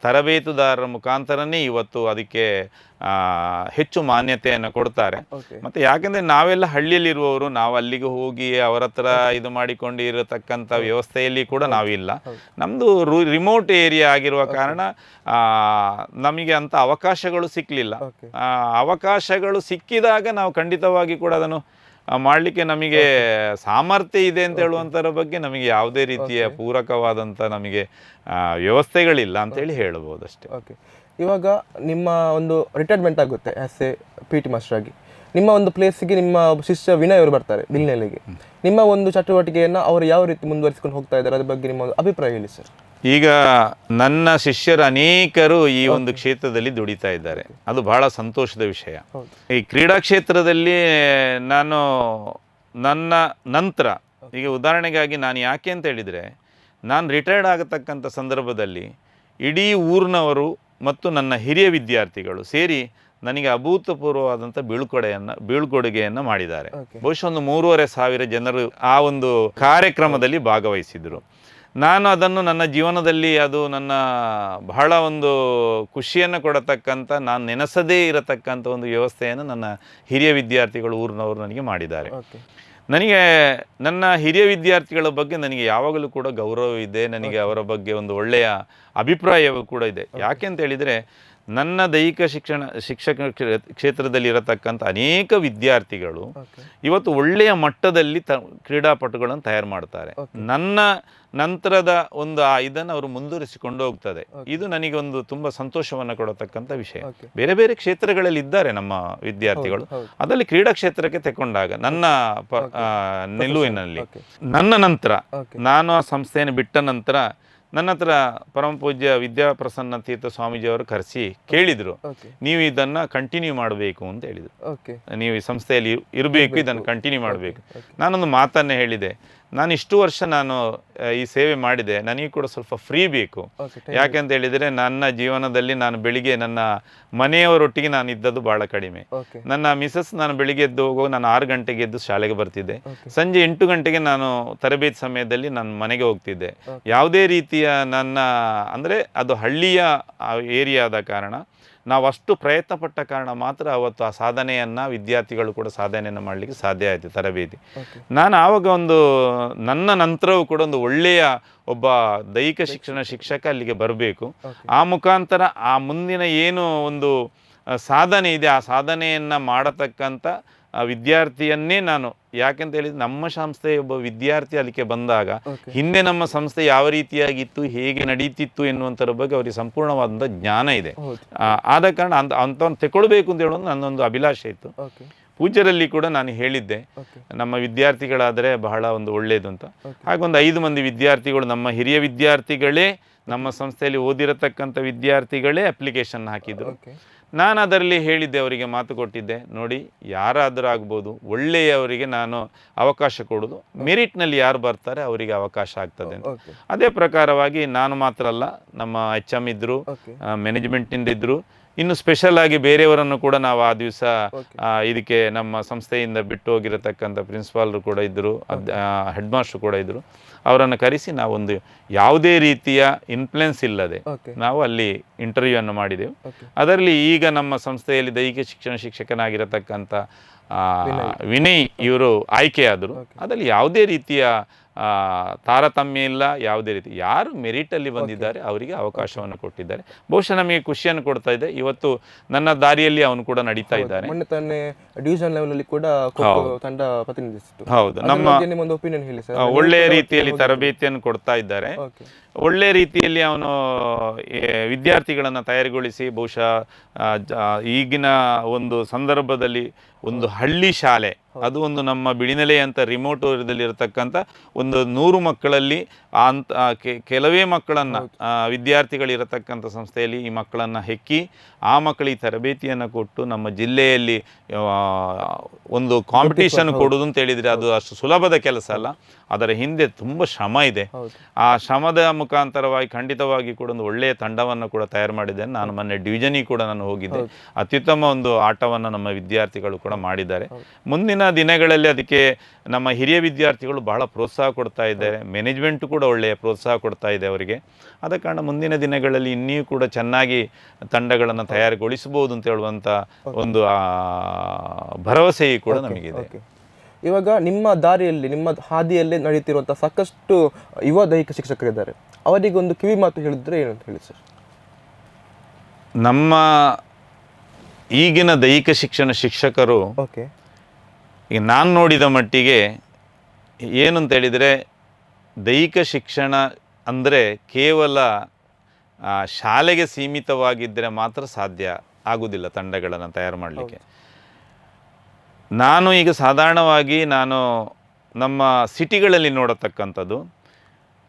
ತರಬೇತುದಾರರ ಮುಖಾಂತರನೇ ಇವತ್ತು ಅದಕ್ಕೆ ಹೆಚ್ಚು ಮಾನ್ಯತೆಯನ್ನು ಕೊಡ್ತಾರೆ. ಮತ್ತು ಯಾಕೆಂದರೆ ನಾವೆಲ್ಲ ಹಳ್ಳಿಯಲ್ಲಿರುವವರು, ನಾವು ಅಲ್ಲಿಗೆ ಹೋಗಿ ಅವರ ಹತ್ರ ಇದು ಮಾಡಿಕೊಂಡು ಇರತಕ್ಕಂಥ ವ್ಯವಸ್ಥೆಯಲ್ಲಿ ಕೂಡ ನಾವಿಲ್ಲ. ನಮ್ಮದು ರಿಮೋಟ್ ಏರಿಯಾ ಆಗಿರುವ ಕಾರಣ ನಮಗೆ ಅಂಥ ಅವಕಾಶಗಳು ಸಿಕ್ಕಲಿಲ್ಲ. ಅವಕಾಶಗಳು ಸಿಕ್ಕಿದಾಗ ನಾವು ಖಂಡಿತವಾಗಿ ಕೂಡ ಅದನ್ನು ಮಾಡಲಿಕ್ಕೆ ನಮಗೆ ಸಾಮರ್ಥ್ಯ ಇದೆ ಅಂತ ಹೇಳುವಂಥರ ಬಗ್ಗೆ ನಮಗೆ ಯಾವುದೇ ರೀತಿಯ ಪೂರಕವಾದಂಥ ನಮಗೆ ವ್ಯವಸ್ಥೆಗಳಿಲ್ಲ ಅಂತೇಳಿ ಹೇಳ್ಬೋದು ಅಷ್ಟೇ. ಓಕೆ. ಇವಾಗ ನಿಮ್ಮ ಒಂದು ರಿಟೈರ್ಮೆಂಟ್ ಆಗುತ್ತೆ ಆ್ಯಸ್ ಎ PT ಮಾಸ್ಟರ್ ಆಗಿ, ನಿಮ್ಮ ಒಂದು ಪ್ಲೇಸಿಗೆ ನಿಮ್ಮ ಶಿಷ್ಯ ವಿನಯ್ ಅವರು ಬರ್ತಾರೆ ಬಿಲ್ನೆಲೆಗೆ. ನಿಮ್ಮ ಒಂದು ಚಟುವಟಿಕೆಯನ್ನು ಅವರು ಯಾವ ರೀತಿ ಮುಂದುವರಿಸಿಕೊಂಡು ಹೋಗ್ತಾ ಇದ್ದಾರೆ, ಅದ್ರ ಬಗ್ಗೆ ನಿಮ್ಮ ಒಂದು ಅಭಿಪ್ರಾಯ ಹೇಳಿ ಸರ್. ಈಗ ನನ್ನ ಶಿಷ್ಯರು ಅನೇಕರು ಈ ಒಂದು ಕ್ಷೇತ್ರದಲ್ಲಿ ದುಡಿತಾ ಇದ್ದಾರೆ, ಅದು ಬಹಳ ಸಂತೋಷದ ವಿಷಯ. ಈ ಕ್ರೀಡಾ ಕ್ಷೇತ್ರದಲ್ಲಿ ನಾನು ನನ್ನ ನಂತರ, ಈಗ ಉದಾಹರಣೆಗಾಗಿ ನಾನು ಯಾಕೆ ಅಂತ ಹೇಳಿದರೆ, ನಾನು ರಿಟೈರ್ಡ್ ಆಗತಕ್ಕಂಥ ಸಂದರ್ಭದಲ್ಲಿ ಇಡೀ ಊರಿನವರು ಮತ್ತು ನನ್ನ ಹಿರಿಯ ವಿದ್ಯಾರ್ಥಿಗಳು ಸೇರಿ ನನಗೆ ಅಭೂತಪೂರ್ವವಾದಂಥ ಬೀಳ್ಕೊಡುಗೆಯನ್ನು ಮಾಡಿದ್ದಾರೆ. ಬಹುಶಃ ಒಂದು 3,500 ಜನರು ಆ ಒಂದು ಕಾರ್ಯಕ್ರಮದಲ್ಲಿ ಭಾಗವಹಿಸಿದರು. ನಾನು ಅದನ್ನು ನನ್ನ ಜೀವನದಲ್ಲಿ ಅದು ನನ್ನ ಬಹಳ ಒಂದು ಖುಷಿಯನ್ನು ಕೊಡತಕ್ಕಂಥ, ನಾನು ನೆನೆಸದೇ ಇರತಕ್ಕಂಥ ಒಂದು ವ್ಯವಸ್ಥೆಯನ್ನು ನನ್ನ ಹಿರಿಯ ವಿದ್ಯಾರ್ಥಿಗಳು, ಊರಿನವರು ನನಗೆ ಮಾಡಿದ್ದಾರೆ. ನನಗೆ ನನ್ನ ಹಿರಿಯ ವಿದ್ಯಾರ್ಥಿಗಳ ಬಗ್ಗೆ ನನಗೆ ಯಾವಾಗಲೂ ಕೂಡ ಗೌರವ ಇದೆ, ನನಗೆ ಅವರ ಬಗ್ಗೆ ಒಂದು ಒಳ್ಳೆಯ ಅಭಿಪ್ರಾಯವೂ ಕೂಡ ಇದೆ. ಯಾಕೆ ಅಂತ ಹೇಳಿದರೆ, ನನ್ನ ದೈಹಿಕ ಶಿಕ್ಷಕ ಕ್ಷೇತ್ರದಲ್ಲಿ ಇರತಕ್ಕಂಥ ಅನೇಕ ವಿದ್ಯಾರ್ಥಿಗಳು ಇವತ್ತು ಒಳ್ಳೆಯ ಮಟ್ಟದಲ್ಲಿ ಕ್ರೀಡಾಪಟುಗಳನ್ನು ತಯಾರು ಮಾಡ್ತಾರೆ. ನನ್ನ ನಂತರದ ಒಂದು ಇದನ್ನು ಅವರು ಮುಂದುವರಿಸಿಕೊಂಡು ಹೋಗ್ತದೆ. ಇದು ನನಗೆ ಒಂದು ತುಂಬ ಸಂತೋಷವನ್ನು ಕೊಡತಕ್ಕಂಥ ವಿಷಯ. ಬೇರೆ ಬೇರೆ ಕ್ಷೇತ್ರಗಳಲ್ಲಿ ಇದ್ದಾರೆ ನಮ್ಮ ವಿದ್ಯಾರ್ಥಿಗಳು, ಅದರಲ್ಲಿ ಕ್ರೀಡಾ ಕ್ಷೇತ್ರಕ್ಕೆ ತಗೊಂಡಾಗ ನನ್ನ ನಿಲುವಿನಲ್ಲಿ ನನ್ನ ನಂತರ ನಾನು ಆ ಸಂಸ್ಥೆಯನ್ನು ಬಿಟ್ಟ ನಂತರ ನನ್ನ ಹತ್ರ ಪರಮ ಪೂಜ್ಯ ವಿದ್ಯಾಪ್ರಸನ್ನ ತೀರ್ಥ ಸ್ವಾಮೀಜಿಯವರು ಕರೆಸಿ ಕೇಳಿದರು, ನೀವು ಇದನ್ನು ಕಂಟಿನ್ಯೂ ಮಾಡಬೇಕು ಅಂತ ಹೇಳಿದರು. ನೀವು ಈ ಸಂಸ್ಥೆಯಲ್ಲಿ ಇರಬೇಕು, ಇದನ್ನು ಕಂಟಿನ್ಯೂ ಮಾಡಬೇಕು. ನಾನೊಂದು ಮಾತನ್ನೇ ಹೇಳಿದೆ, ನಾನು ಇಷ್ಟು ವರ್ಷ ನಾನು ಈ ಸೇವೆ ಮಾಡಿದೆ, ನನಗೆ ಕೂಡ ಸ್ವಲ್ಪ ಫ್ರೀ ಬೇಕು. ಯಾಕೆಂತ ಹೇಳಿದರೆ, ನನ್ನ ಜೀವನದಲ್ಲಿ ನಾನು ಬೆಳಿಗ್ಗೆ ನನ್ನ ಮನೆಯವರೊಟ್ಟಿಗೆ ನಾನು ಇದ್ದದ್ದು ಭಾಳ ಕಡಿಮೆ. ನನ್ನ ಮಿಸಸ್, ನಾನು ಬೆಳಿಗ್ಗೆ ಎದ್ದು ಹೋಗುವಾಗ ನಾನು 6 ಗಂಟೆಗೆ ಎದ್ದು ಶಾಲೆಗೆ ಬರ್ತಿದ್ದೆ, ಸಂಜೆ 8 ಗಂಟೆಗೆ ನಾನು ತರಬೇತಿ ಸಮಯದಲ್ಲಿ ನಾನು ಮನೆಗೆ ಹೋಗ್ತಿದ್ದೆ. ಯಾವುದೇ ರೀತಿಯ ನನ್ನ ಅಂದರೆ ಅದು ಹಳ್ಳಿಯ ಏರಿಯಾದ ಕಾರಣ ನಾವು ಅಷ್ಟು ಪ್ರಯತ್ನ ಪಟ್ಟ ಕಾರಣ ಮಾತ್ರ ಅವತ್ತು ಆ ಸಾಧನೆಯನ್ನು ವಿದ್ಯಾರ್ಥಿಗಳು ಕೂಡ ಸಾಧನೆಯನ್ನು ಮಾಡಲಿಕ್ಕೆ ಸಾಧ್ಯ ಆಯಿತು ತರಬೇತಿ. ನಾನು ಆವಾಗ ನನ್ನ ನಂತರವೂ ಕೂಡ ಒಂದು ಒಳ್ಳೆಯ ಒಬ್ಬ ದೈಹಿಕ ಶಿಕ್ಷಣ ಶಿಕ್ಷಕ ಅಲ್ಲಿಗೆ ಬರಬೇಕು. ಆ ಮುಖಾಂತರ ಆ ಮುಂದಿನ ಏನು ಒಂದು ಸಾಧನೆ ಇದೆ ಆ ಸಾಧನೆಯನ್ನು ಮಾಡತಕ್ಕಂಥ ವಿದ್ಯಾರ್ಥಿಯನ್ನೇ ನಾನು, ಯಾಕೆಂತ ಹೇಳಿದ್ರೆ ನಮ್ಮ ಸಂಸ್ಥೆಯ ಒಬ್ಬ ವಿದ್ಯಾರ್ಥಿ ಅಲ್ಲಿಗೆ ಬಂದಾಗ ಹಿಂದೆ ನಮ್ಮ ಸಂಸ್ಥೆ ಯಾವ ರೀತಿಯಾಗಿತ್ತು, ಹೇಗೆ ನಡೀತಿತ್ತು ಎನ್ನುವಂಥರ ಬಗ್ಗೆ ಅವರಿಗೆ ಸಂಪೂರ್ಣವಾದಂಥ ಜ್ಞಾನ ಇದೆ. ಆದ ಕಾರಣ ಅಂಥವನ್ನು ತಗೊಳ್ಬೇಕು ಅಂತ ಹೇಳೋದು ನನ್ನೊಂದು ಅಭಿಲಾಷೆ ಇತ್ತು. ಪೂಜ್ಯರಲ್ಲಿ ಕೂಡ ನಾನು ಹೇಳಿದ್ದೆ, ನಮ್ಮ ವಿದ್ಯಾರ್ಥಿಗಳಾದರೆ ಬಹಳ ಒಂದು ಒಳ್ಳೆಯದು ಅಂತ. ಹಾಗೊಂದು 5 ಮಂದಿ ವಿದ್ಯಾರ್ಥಿಗಳು, ನಮ್ಮ ಹಿರಿಯ ವಿದ್ಯಾರ್ಥಿಗಳೇ, ನಮ್ಮ ಸಂಸ್ಥೆಯಲ್ಲಿ ಓದಿರತಕ್ಕಂಥ ವಿದ್ಯಾರ್ಥಿಗಳೇ ಅಪ್ಲಿಕೇಶನ್ ಹಾಕಿದರು. ನಾನು ಅದರಲ್ಲಿ ಹೇಳಿದ್ದೆ, ಅವರಿಗೆ ಮಾತು ಕೊಟ್ಟಿದ್ದೆ, ನೋಡಿ ಯಾರಾದರೂ ಆಗ್ಬೋದು, ಒಳ್ಳೆಯವರಿಗೆ ನಾನು ಅವಕಾಶ ಕೊಡೋದು, ಮೆರಿಟ್ನಲ್ಲಿ ಯಾರು ಬರ್ತಾರೆ ಅವರಿಗೆ ಅವಕಾಶ ಆಗ್ತದೆ ಅಂತ. ಅದೇ ಪ್ರಕಾರವಾಗಿ ನಾನು ಮಾತ್ರ ಅಲ್ಲ, ನಮ್ಮ HM ಇದ್ದರು, ಮ್ಯಾನೇಜ್ಮೆಂಟಿಂದ ಇದ್ದರು, ಇನ್ನು ಸ್ಪೆಷಲ್ ಆಗಿ ಬೇರೆಯವರನ್ನು ಕೂಡ ನಾವು ಆ ದಿವಸ ಇದಕ್ಕೆ ನಮ್ಮ ಸಂಸ್ಥೆಯಿಂದ ಬಿಟ್ಟು ಹೋಗಿರತಕ್ಕಂಥ ಪ್ರಿನ್ಸಿಪಾಲ್ರು ಕೂಡ ಇದ್ದರು, ಹೆಡ್ ಮಾಸ್ಟರ್ ಕೂಡ ಇದ್ದರು. ಅವರನ್ನು ಕರೆಸಿ ನಾವೊಂದು ಯಾವುದೇ ರೀತಿಯ ಇನ್ಫ್ಲುಯೆನ್ಸ್ ಇಲ್ಲದೆ ನಾವು ಅಲ್ಲಿ ಇಂಟರ್ವ್ಯೂವನ್ನು ಮಾಡಿದೆವು. ಅದರಲ್ಲಿ ಈಗ ನಮ್ಮ ಸಂಸ್ಥೆಯಲ್ಲಿ ದೈಹಿಕ ಶಿಕ್ಷಣ ಶಿಕ್ಷಕನಾಗಿರತಕ್ಕಂಥ ವಿನಯ್ ಇವರು ಆಯ್ಕೆಯಾದರು. ಅದರಲ್ಲಿ ಯಾವುದೇ ರೀತಿಯ ತಾರತಮ್ಯ ಇಲ್ಲ, ಯಾವುದೇ ರೀತಿ ಯಾರು ಮೆರಿಟಲ್ಲಿ ಬಂದಿದ್ದಾರೆ ಅವರಿಗೆ ಅವಕಾಶವನ್ನು ಕೊಟ್ಟಿದ್ದಾರೆ. ಬಹುಶಃ ನಮಗೆ ಖುಷಿಯನ್ನು ಕೊಡ್ತಾ ಇದೆ. ಇವತ್ತು ನನ್ನ ದಾರಿಯಲ್ಲಿ ಅವನು ಕೂಡ ನಡೀತಾ ಇದ್ದಾನೆ. ಡಿವಿಷನ್ ಲೆವೆಲ್ ಕೂಡ ತಂಡ ಪ್ರತಿನಿಧಿಸಿತು. ಹೌದು, ನಮ್ಮ ಒಪಿನಿಯನ್ ಹೇಳಿ ಸರ್. ಒಳ್ಳೆಯ ರೀತಿಯಲ್ಲಿ ತರಬೇತಿಯನ್ನು ಕೊಡ್ತಾ ಇದ್ದಾರೆ. ಒಳ್ಳೆ ರೀತಿಯಲ್ಲಿ ಅವನು ವಿದ್ಯಾರ್ಥಿಗಳನ್ನು ತಯಾರಿಗೊಳಿಸಿ, ಬಹುಶಃ ಈಗಿನ ಒಂದು ಸಂದರ್ಭದಲ್ಲಿ ಒಂದು ಹಳ್ಳಿ ಶಾಲೆ, ಅದು ಒಂದು ನಮ್ಮ ಬಿಳಿನೆಲೆ ಅಂತ ರಿಮೋಟ್ ಏರಿಯಾದಲ್ಲಿರತಕ್ಕಂಥ ಒಂದು 100 ಮಕ್ಕಳಲ್ಲಿ ಕೆಲವೇ ಮಕ್ಕಳನ್ನು ವಿದ್ಯಾರ್ಥಿಗಳಿರತಕ್ಕಂಥ ಸಂಸ್ಥೆಯಲ್ಲಿ ಈ ಮಕ್ಕಳನ್ನು ಹೆಕ್ಕಿ ಆ ಮಕ್ಕಳಿಗೆ ತರಬೇತಿಯನ್ನು ಕೊಟ್ಟು ನಮ್ಮ ಜಿಲ್ಲೆಯಲ್ಲಿ ಒಂದು ಕಾಂಪಿಟೇಷನ್ ಕೊಡೋದು ಅಂತ ಹೇಳಿದರೆ ಅದು ಅಷ್ಟು ಸುಲಭದ ಕೆಲಸ ಅಲ್ಲ. ಅದರ ಹಿಂದೆ ತುಂಬ ಶ್ರಮ ಇದೆ. ಆ ಶ್ರಮದ ಮುಖಾಂತರವಾಗಿ ಖಂಡಿತವಾಗಿ ಕೂಡ ಒಂದು ಒಳ್ಳೆಯ ತಂಡವನ್ನು ಕೂಡ ತಯಾರು ಮಾಡಿದ್ದೇನೆ. ನಾನು ಮೊನ್ನೆ ಡಿವಿಷನಿಗೆ ಕೂಡ ನಾನು ಹೋಗಿದ್ದೆ. ಅತ್ಯುತ್ತಮ ಒಂದು ಆಟವನ್ನು ನಮ್ಮ ವಿದ್ಯಾರ್ಥಿಗಳು ಕೂಡ ಮಾಡಿದ್ದಾರೆ. ಮುಂದಿನ ದಿನಗಳಲ್ಲಿ ಅದಕ್ಕೆ ನಮ್ಮ ಹಿರಿಯ ವಿದ್ಯಾರ್ಥಿಗಳು ಬಹಳ ಪ್ರೋತ್ಸಾಹ ಕೊಡ್ತಾ ಇದ್ದಾರೆ. ಮ್ಯಾನೇಜ್ಮೆಂಟು ಕೂಡ ಒಳ್ಳೆಯ ಪ್ರೋತ್ಸಾಹ ಕೊಡ್ತಾ ಇದೆ ಅವರಿಗೆ. ಆದ ಕಾರಣ ಮುಂದಿನ ದಿನಗಳಲ್ಲಿ ಇನ್ನೂ ಕೂಡ ಚೆನ್ನಾಗಿ ತಂಡಗಳನ್ನು ತಯಾರಿಗೊಳಿಸಬಹುದು ಅಂತ ಹೇಳುವಂಥ ಒಂದು ಭರವಸೆಯೂ ಕೂಡ ನಮಗಿದೆ. ಇವಾಗ ನಿಮ್ಮ ದಾರಿಯಲ್ಲಿ, ನಿಮ್ಮ ಹಾದಿಯಲ್ಲೇ ನಡೀತಿರುವಂಥ ಸಾಕಷ್ಟು ಯುವ ದೈಹಿಕ ಶಿಕ್ಷಕರಿದ್ದಾರೆ. ಅವರಿಗೊಂದು ಕಿವಿ ಮಾತು ಹೇಳಿದ್ರೆ ಏನಂತ ಹೇಳಿ ಸರ್? ನಮ್ಮ ಈಗಿನ ದೈಹಿಕ ಶಿಕ್ಷಣ ಶಿಕ್ಷಕರು ಈಗ ನಾನು ನೋಡಿದ ಮಟ್ಟಿಗೆ ಏನು ಅಂತ ಹೇಳಿದರೆ, ದೈಹಿಕ ಶಿಕ್ಷಣ ಅಂದರೆ ಕೇವಲ ಶಾಲೆಗೆ ಸೀಮಿತವಾಗಿದ್ದರೆ ಮಾತ್ರ ಸಾಧ್ಯ ಆಗುವುದಿಲ್ಲ ತಂಡಗಳನ್ನು ತಯಾರು ಮಾಡಲಿಕ್ಕೆ. ನಾನು ಈಗ ಸಾಧಾರಣವಾಗಿ ನಮ್ಮ ಸಿಟಿಗಳಲ್ಲಿ ನೋಡತಕ್ಕಂಥದ್ದು,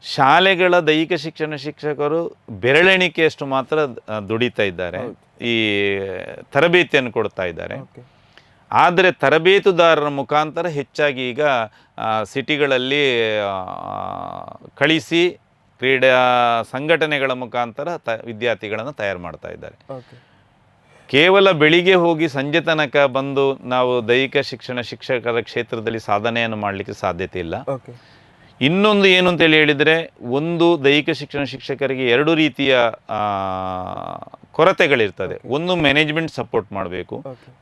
ಶಾಲೆಗಳ ದೈಹಿಕ ಶಿಕ್ಷಣ ಶಿಕ್ಷಕರು ಬೆರಳೆಣಿಕೆಯಷ್ಟು ಮಾತ್ರ ದುಡಿತಾ ಇದ್ದಾರೆ, ಈ ತರಬೇತಿಯನ್ನು ಕೊಡ್ತಾ ಇದ್ದಾರೆ. ಆದರೆ ತರಬೇತುದಾರರ ಮುಖಾಂತರ ಹೆಚ್ಚಾಗಿ ಈಗ ಸಿಟಿಗಳಲ್ಲಿ ಕಳಿಸಿ ಕ್ರೀಡಾ ಸಂಘಟನೆಗಳ ಮುಖಾಂತರ ವಿದ್ಯಾರ್ಥಿಗಳನ್ನು ತಯಾರು ಮಾಡ್ತಾ ಇದ್ದಾರೆ. ಕೇವಲ ಬೆಳಿಗ್ಗೆ ಹೋಗಿ ಸಂಜೆ ತನಕ ಬಂದು ನಾವು ದೈಹಿಕ ಶಿಕ್ಷಣ ಶಿಕ್ಷಕರ ಕ್ಷೇತ್ರದಲ್ಲಿ ಸಾಧನೆಯನ್ನು ಮಾಡಲಿಕ್ಕೆ ಸಾಧ್ಯತೆ ಇಲ್ಲ. ಇನ್ನೊಂದು ಏನು ಅಂತೇಳಿ ಹೇಳಿದರೆ, ಒಂದು ದೈಹಿಕ ಶಿಕ್ಷಣ ಶಿಕ್ಷಕರಿಗೆ 2 ರೀತಿಯ ಕೊರತೆಗಳಿರ್ತದೆ. ಒಂದು ಮ್ಯಾನೇಜ್ಮೆಂಟ್ ಸಪೋರ್ಟ್ ಮಾಡಬೇಕು,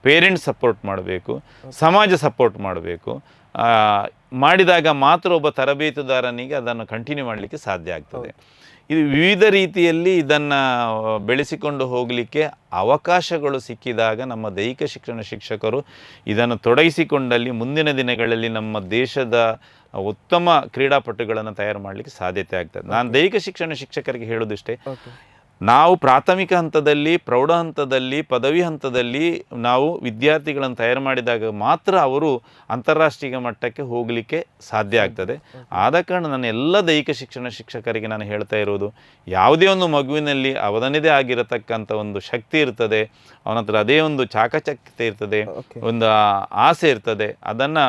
ಪೇರೆಂಟ್ಸ್ ಸಪೋರ್ಟ್ ಮಾಡಬೇಕು, ಸಮಾಜ ಸಪೋರ್ಟ್ ಮಾಡಬೇಕು. ಮಾಡಿದಾಗ ಮಾತ್ರ ಒಬ್ಬ ತರಬೇತುದಾರನಿಗೆ ಅದನ್ನು ಕಂಟಿನ್ಯೂ ಮಾಡಲಿಕ್ಕೆ ಸಾಧ್ಯ ಆಗ್ತದೆ. ಇದು ವಿವಿಧ ರೀತಿಯಲ್ಲಿ ಇದನ್ನು ಬೆಳೆಸಿಕೊಂಡು ಹೋಗಲಿಕ್ಕೆ ಅವಕಾಶಗಳು ಸಿಕ್ಕಿದಾಗ ನಮ್ಮ ದೈಹಿಕ ಶಿಕ್ಷಣ ಶಿಕ್ಷಕರು ಇದನ್ನು ತೊಡಗಿಸಿಕೊಂಡಲ್ಲಿ ಮುಂದಿನ ದಿನಗಳಲ್ಲಿ ನಮ್ಮ ದೇಶದ ಉತ್ತಮ ಕ್ರೀಡಾಪಟುಗಳನ್ನು ತಯಾರು ಮಾಡಲಿಕ್ಕೆ ಸಾಧ್ಯತೆ ಆಗ್ತದೆ. ನಾನು ದೈಹಿಕ ಶಿಕ್ಷಣ ಶಿಕ್ಷಕರಿಗೆ ಹೇಳೋದಿಷ್ಟೇ, ನಾವು ಪ್ರಾಥಮಿಕ ಹಂತದಲ್ಲಿ, ಪ್ರೌಢ ಹಂತದಲ್ಲಿ, ಪದವಿ ಹಂತದಲ್ಲಿ ನಾವು ವಿದ್ಯಾರ್ಥಿಗಳನ್ನು ತಯಾರು ಮಾಡಿದಾಗ ಮಾತ್ರ ಅವರು ಅಂತಾರಾಷ್ಟ್ರೀಯ ಮಟ್ಟಕ್ಕೆ ಹೋಗಲಿಕ್ಕೆ ಸಾಧ್ಯ ಆಗ್ತದೆ. ಆದ ಕಾರಣ ನನ್ನ ಎಲ್ಲ ದೈಹಿಕ ಶಿಕ್ಷಣ ಶಿಕ್ಷಕರಿಗೆ ನಾನು ಹೇಳ್ತಾ ಇರೋದು, ಯಾವುದೇ ಒಂದು ಮಗುವಿನಲ್ಲಿ ಅವನದೇ ಆಗಿರತಕ್ಕಂಥ ಒಂದು ಶಕ್ತಿ ಇರ್ತದೆ, ಅವನ ಹತ್ರ ಅದೇ ಒಂದು ಚಾಕಚಕ್ಯತೆ ಇರ್ತದೆ, ಒಂದು ಆಸೆ ಇರ್ತದೆ. ಅದನ್ನು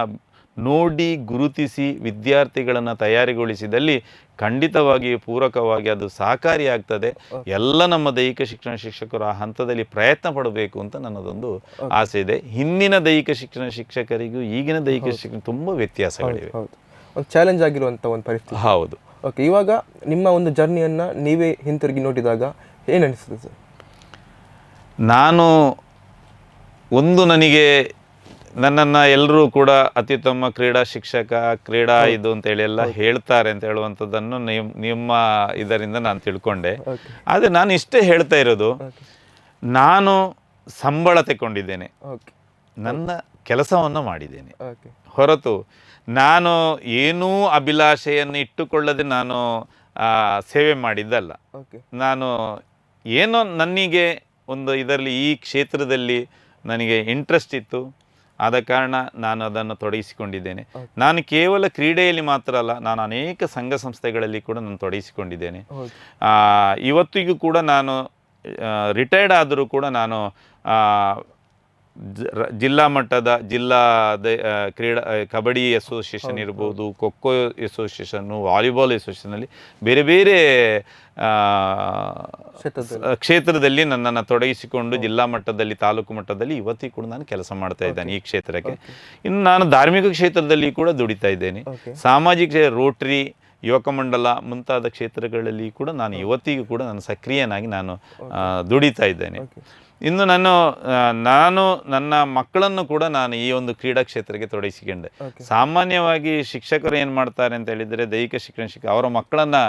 ನೋಡಿ ಗುರುತಿಸಿ ವಿದ್ಯಾರ್ಥಿಗಳನ್ನು ತಯಾರಿಗೊಳಿಸಿದಲ್ಲಿ ಖಂಡಿತವಾಗಿ ಪೂರಕವಾಗಿ ಅದು ಸಹಕಾರಿಯಾಗ್ತದೆ. ಎಲ್ಲ ನಮ್ಮ ದೈಹಿಕ ಶಿಕ್ಷಣ ಶಿಕ್ಷಕರು ಆ ಹಂತದಲ್ಲಿ ಪ್ರಯತ್ನ ಪಡಬೇಕು ಅಂತ ನನ್ನದೊಂದು ಆಸೆ ಇದೆ. ಹಿಂದಿನ ದೈಹಿಕ ಶಿಕ್ಷಣ ಶಿಕ್ಷಕರಿಗೂ ಈಗಿನ ದೈಹಿಕ ಶಿಕ್ಷಣ ತುಂಬ ವ್ಯತ್ಯಾಸಗಳಿವೆ. ಒಂದು ಚಾಲೆಂಜ್ ಆಗಿರುವಂಥ ಒಂದು ಪರಿಸ್ಥಿತಿ. ಹೌದು. ಓಕೆ, ಇವಾಗ ನಿಮ್ಮ ಒಂದು ಜರ್ನಿಯನ್ನು ನೀವೇ ಹಿಂತಿರುಗಿ ನೋಡಿದಾಗ ಏನು ಅನಿಸ್ತದೆ ಸರ್? ನಾನು ನನಗೆ ನನ್ನನ್ನು ಎಲ್ಲರೂ ಕೂಡ ಅತ್ಯುತ್ತಮ ಕ್ರೀಡಾ ಶಿಕ್ಷಕ, ಕ್ರೀಡಾ ಇದು ಅಂತೇಳಿ ಎಲ್ಲ ಹೇಳ್ತಾರೆ ಅಂತ ಹೇಳುವಂಥದ್ದನ್ನು ನಿಮ್ಮ ಇದರಿಂದ ನಾನು ತಿಳ್ಕೊಂಡೆ. ಆದರೆ ನಾನು ಇಷ್ಟೇ ಹೇಳ್ತಾ ಇರೋದು, ನಾನು ಸಂಬಳ ತಗೊಂಡಿದ್ದೇನೆ, ನನ್ನ ಕೆಲಸವನ್ನು ಮಾಡಿದ್ದೇನೆ ಹೊರತು ನಾನು ಏನೂ ಅಭಿಲಾಷೆಯನ್ನು ಇಟ್ಟುಕೊಳ್ಳದೆ ನಾನು ಸೇವೆ ಮಾಡಿದ್ದಲ್ಲ. ನಾನು ಏನೋ ನನಗೆ ಒಂದು ಇದರಲ್ಲಿ ಈ ಕ್ಷೇತ್ರದಲ್ಲಿ ನನಗೆ ಇಂಟ್ರೆಸ್ಟ್ ಇತ್ತು, ಆದ ಕಾರಣ ನಾನು ಅದನ್ನು ತೊಡಗಿಸಿಕೊಂಡಿದ್ದೇನೆ. ನಾನು ಕೇವಲ ಕ್ರೀಡೆಯಲ್ಲಿ ಮಾತ್ರ ಅಲ್ಲ, ನಾನು ಅನೇಕ ಸಂಘ ಸಂಸ್ಥೆಗಳಲ್ಲಿ ಕೂಡ ನಾನು ತೊಡಗಿಸಿಕೊಂಡಿದ್ದೇನೆ. ಇವತ್ತಿಗೂ ಕೂಡ ನಾನು ರಿಟೈರ್ಡ್ ಆದರೂ ಕೂಡ ನಾನು ಜಿಲ್ಲಾ ಮಟ್ಟದ ಕ್ರೀಡಾ ಕಬಡ್ಡಿ ಅಸೋಸಿಯೇಷನ್ ಇರ್ಬೋದು, ಖೋಖೋ ಅಸೋಸಿಯೇಷನ್ನು, ವಾಲಿಬಾಲ್ ಅಸೋಸಿಯೇಷನಲ್ಲಿ ಬೇರೆ ಬೇರೆ ಕ್ಷೇತ್ರದಲ್ಲಿ ನನ್ನನ್ನು ತೊಡಗಿಸಿಕೊಂಡು ಜಿಲ್ಲಾ ಮಟ್ಟದಲ್ಲಿ, ತಾಲೂಕು ಮಟ್ಟದಲ್ಲಿ ಇವತ್ತಿಗೂ ಕೂಡ ನಾನು ಕೆಲಸ ಮಾಡ್ತಾ ಇದ್ದೇನೆ ಈ ಕ್ಷೇತ್ರಕ್ಕೆ. ಇನ್ನು ನಾನು ಧಾರ್ಮಿಕ ಕ್ಷೇತ್ರದಲ್ಲಿ ಕೂಡ ದುಡಿತಾ ಇದ್ದೇನೆ. ಸಾಮಾಜಿಕ ರೋಟರಿ, ಯುವಕ ಮಂಡಲ ಮುಂತಾದ ಕ್ಷೇತ್ರಗಳಲ್ಲಿ ಕೂಡ ನಾನು ಇವತ್ತಿಗೂ ಕೂಡ ನಾನು ಸಕ್ರಿಯನಾಗಿ ನಾನು ದುಡಿತಾ ಇದ್ದೇನೆ. ಇನ್ನು ನಾನು ನನ್ನ ಮಕ್ಕಳನ್ನು ಕೂಡ ನಾನು ಈ ಒಂದು ಕ್ರೀಡಾ ಕ್ಷೇತ್ರಕ್ಕೆ ತೊಡಗಿಸಿಕೊಂಡೆ. ಸಾಮಾನ್ಯವಾಗಿ ಶಿಕ್ಷಕರು ಏನು ಮಾಡ್ತಾರೆ ಅಂತ ಹೇಳಿದರೆ, ದೈಹಿಕ ಶಿಕ್ಷಕ ಅವರ ಮಕ್ಕಳನ್ನು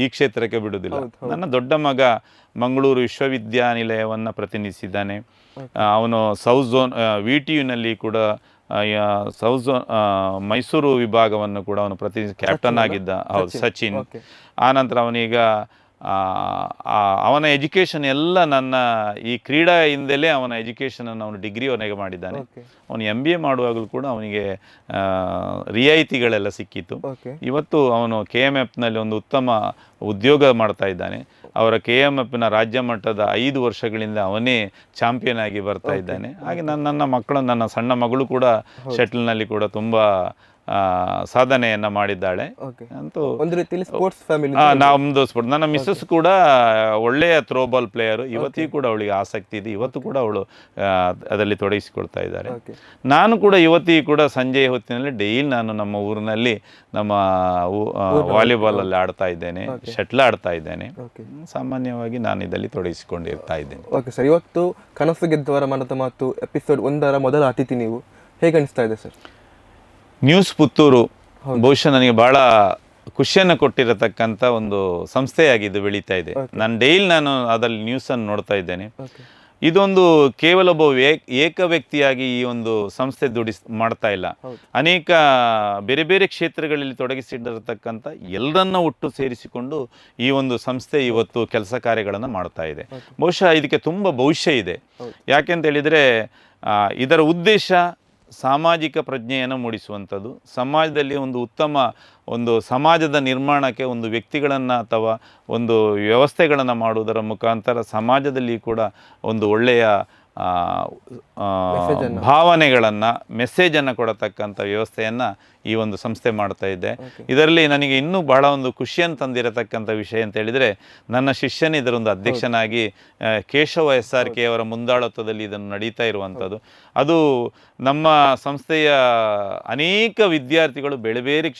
ಈ ಕ್ಷೇತ್ರಕ್ಕೆ ಬಿಡುವುದಿಲ್ಲ. ನನ್ನ ದೊಡ್ಡ ಮಗ ಮಂಗಳೂರು ವಿಶ್ವವಿದ್ಯಾನಿಲಯವನ್ನು ಪ್ರತಿನಿಧಿಸಿದ್ದಾನೆ. ಅವನು ಸೌತ್ ಝೋನ್ VTUನಲ್ಲಿ ಕೂಡ ಸೌತ್ ಝೋನ್ ಮೈಸೂರು ವಿಭಾಗವನ್ನು ಕೂಡ ಅವನು ಪ್ರತಿನಿಧಿಸಿ ಕ್ಯಾಪ್ಟನ್ ಆಗಿದ್ದ. ಹೌದು, ಸಚಿನ್. ಆನಂತರ ಅವನೀಗ ಅವನ ಎಜುಕೇಷನ್ ಎಲ್ಲ ನನ್ನ ಈ ಕ್ರೀಡೆಯಿಂದಲೇ ಅವನ ಎಜುಕೇಷನನ್ನು ಅವನು ಡಿಗ್ರಿವರೆಗೆ ಮಾಡಿದ್ದಾನೆ. ಅವನು MBA ಮಾಡುವಾಗಲೂ ಕೂಡ ಅವನಿಗೆ ರಿಯಾಯಿತಿಗಳೆಲ್ಲ ಸಿಕ್ಕಿತ್ತು. ಇವತ್ತು ಅವನು KMFನಲ್ಲಿ ಒಂದು ಉತ್ತಮ ಉದ್ಯೋಗ ಮಾಡ್ತಾ ಇದ್ದಾನೆ. ಅವರ KMFನ ರಾಜ್ಯ ಮಟ್ಟದ 5 ವರ್ಷಗಳಿಂದ ಅವನೇ ಚಾಂಪಿಯನ್ ಆಗಿ ಬರ್ತಾ ಇದ್ದಾನೆ. ಹಾಗೆ ನನ್ನ ಮಕ್ಕಳು, ನನ್ನ ಸಣ್ಣ ಮಗಳು ಕೂಡ ಶಟಲ್ನಲ್ಲಿ ಕೂಡ ತುಂಬ ಸಾಧನೆಯನ್ನು ಮಾಡಿದ್ದಾಳೆ. ಅಂತೂ ಒಂದು ರೀತಿಯಲ್ಲಿ ಸ್ಪೋರ್ಟ್ಸ್ ಫ್ಯಾಮಿಲಿ. ನಮ್ಮದು ಸ್ಪೋರ್ಟ್. ನನ್ನ ಮಿಸ್ಸಸ್ ಕೂಡ ಒಳ್ಳೆಯ ಥ್ರೋಬಾಲ್ ಪ್ಲೇಯರು. ಇವತ್ತಿಗೂ ಕೂಡ ಅವಳಿಗೆ ಆಸಕ್ತಿ ಇದೆ. ಇವತ್ತು ಕೂಡ ಅವಳು ಅದರಲ್ಲಿ ತೊಡಗಿಸಿಕೊಳ್ತಾ ಇದ್ದಾರೆ. ನಾನು ಕೂಡ ಇವತ್ತಿಗೂ ಕೂಡ ಸಂಜೆ ಹೊತ್ತಿನಲ್ಲಿ ಡೈಲಿ ನಾನು ನಮ್ಮ ಊರಿನಲ್ಲಿ ನಮ್ಮ ವಾಲಿಬಾಲಲ್ಲಿ ಆಡ್ತಾ ಇದ್ದೇನೆ, ಶಟ್ಲ್ ಆಡ್ತಾ ಇದ್ದೇನೆ. ಸಾಮಾನ್ಯವಾಗಿ ನಾನು ಇದರಲ್ಲಿ ತೊಡಗಿಸಿಕೊಂಡಿರ್ತಾ ಇದ್ದೇನೆ. ಓಕೆ ಸರ್, ಇವತ್ತು ಕನಸು ಗೆದ್ದವರ ಮನದ ಮಾತು ಎಪಿಸೋಡ್ 1ರ ಮೊದಲ ಅತಿಥಿ ನೀವು. ಹೇಗೆ ಅನಿಸ್ತಾ ಇದೆ ಸರ್? ನ್ಯೂಸ್ ಪುತ್ತೂರು ಬಹುಶಃ ನನಗೆ ಭಾಳ ಖುಷಿಯನ್ನು ಕೊಟ್ಟಿರತಕ್ಕಂಥ ಒಂದು ಸಂಸ್ಥೆಯಾಗಿದ್ದು ಬೆಳೀತಾ ಇದೆ. ನಾನು ಅದರಲ್ಲಿ ನ್ಯೂಸನ್ನು ನೋಡ್ತಾ ಇದ್ದೇನೆ. ಇದೊಂದು ಕೇವಲ ಒಬ್ಬ ಏಕ ವ್ಯಕ್ತಿಯಾಗಿ ಈ ಒಂದು ಸಂಸ್ಥೆ ಮಾಡ್ತಾ ಇಲ್ಲ. ಅನೇಕ ಬೇರೆ ಬೇರೆ ಕ್ಷೇತ್ರಗಳಲ್ಲಿ ತೊಡಗಿಸಿಟ್ಟಿರತಕ್ಕಂಥ ಎಲ್ಲರನ್ನ ಒಟ್ಟು ಸೇರಿಸಿಕೊಂಡು ಈ ಒಂದು ಸಂಸ್ಥೆ ಇವತ್ತು ಕೆಲಸ ಕಾರ್ಯಗಳನ್ನು ಮಾಡ್ತಾ ಇದೆ. ಬಹುಶಃ ಇದಕ್ಕೆ ತುಂಬ ಭವಿಷ್ಯ ಇದೆ. ಯಾಕೆಂತ ಹೇಳಿದರೆ ಇದರ ಉದ್ದೇಶ ಸಾಮಾಜಿಕ ಪ್ರಜ್ಞೆಯನ್ನು ಮೂಡಿಸುವಂಥದ್ದು, ಸಮಾಜದಲ್ಲಿ ಒಂದು ಉತ್ತಮ ಒಂದು ಸಮಾಜದ ನಿರ್ಮಾಣಕ್ಕೆ ಒಂದು ವ್ಯಕ್ತಿಗಳನ್ನು ಅಥವಾ ಒಂದು ವ್ಯವಸ್ಥೆಗಳನ್ನು ಮಾಡುವುದರ ಮುಖಾಂತರ ಸಮಾಜದಲ್ಲಿ ಕೂಡ ಒಂದು ಒಳ್ಳೆಯ ಭಾವನೆಗಳನ್ನು, ಮೆಸೇಜನ್ನು ಕೊಡತಕ್ಕಂಥ ವ್ಯವಸ್ಥೆಯನ್ನು ಈ ಒಂದು ಸಂಸ್ಥೆ ಮಾಡ್ತಾ ಇದ್ದೆ. ಇದರಲ್ಲಿ ನನಗೆ ಇನ್ನೂ ಬಹಳ ಒಂದು ಖುಷಿಯನ್ನು ತಂದಿರತಕ್ಕಂಥ ವಿಷಯ ಅಂತ ಹೇಳಿದರೆ, ನನ್ನ ಶಿಷ್ಯನೇ ಇದರೊಂದು ಅಧ್ಯಕ್ಷನಾಗಿ ಕೇಶವ SRK ಅವರ ಮುಂದಾಳತ್ವದಲ್ಲಿ ಇದನ್ನು ನಡೀತಾ ಇರುವಂಥದ್ದು. ಅದು ನಮ್ಮ ಸಂಸ್ಥೆಯ ಅನೇಕ ವಿದ್ಯಾರ್ಥಿಗಳು ಬೇರೆ ಬೇರೆ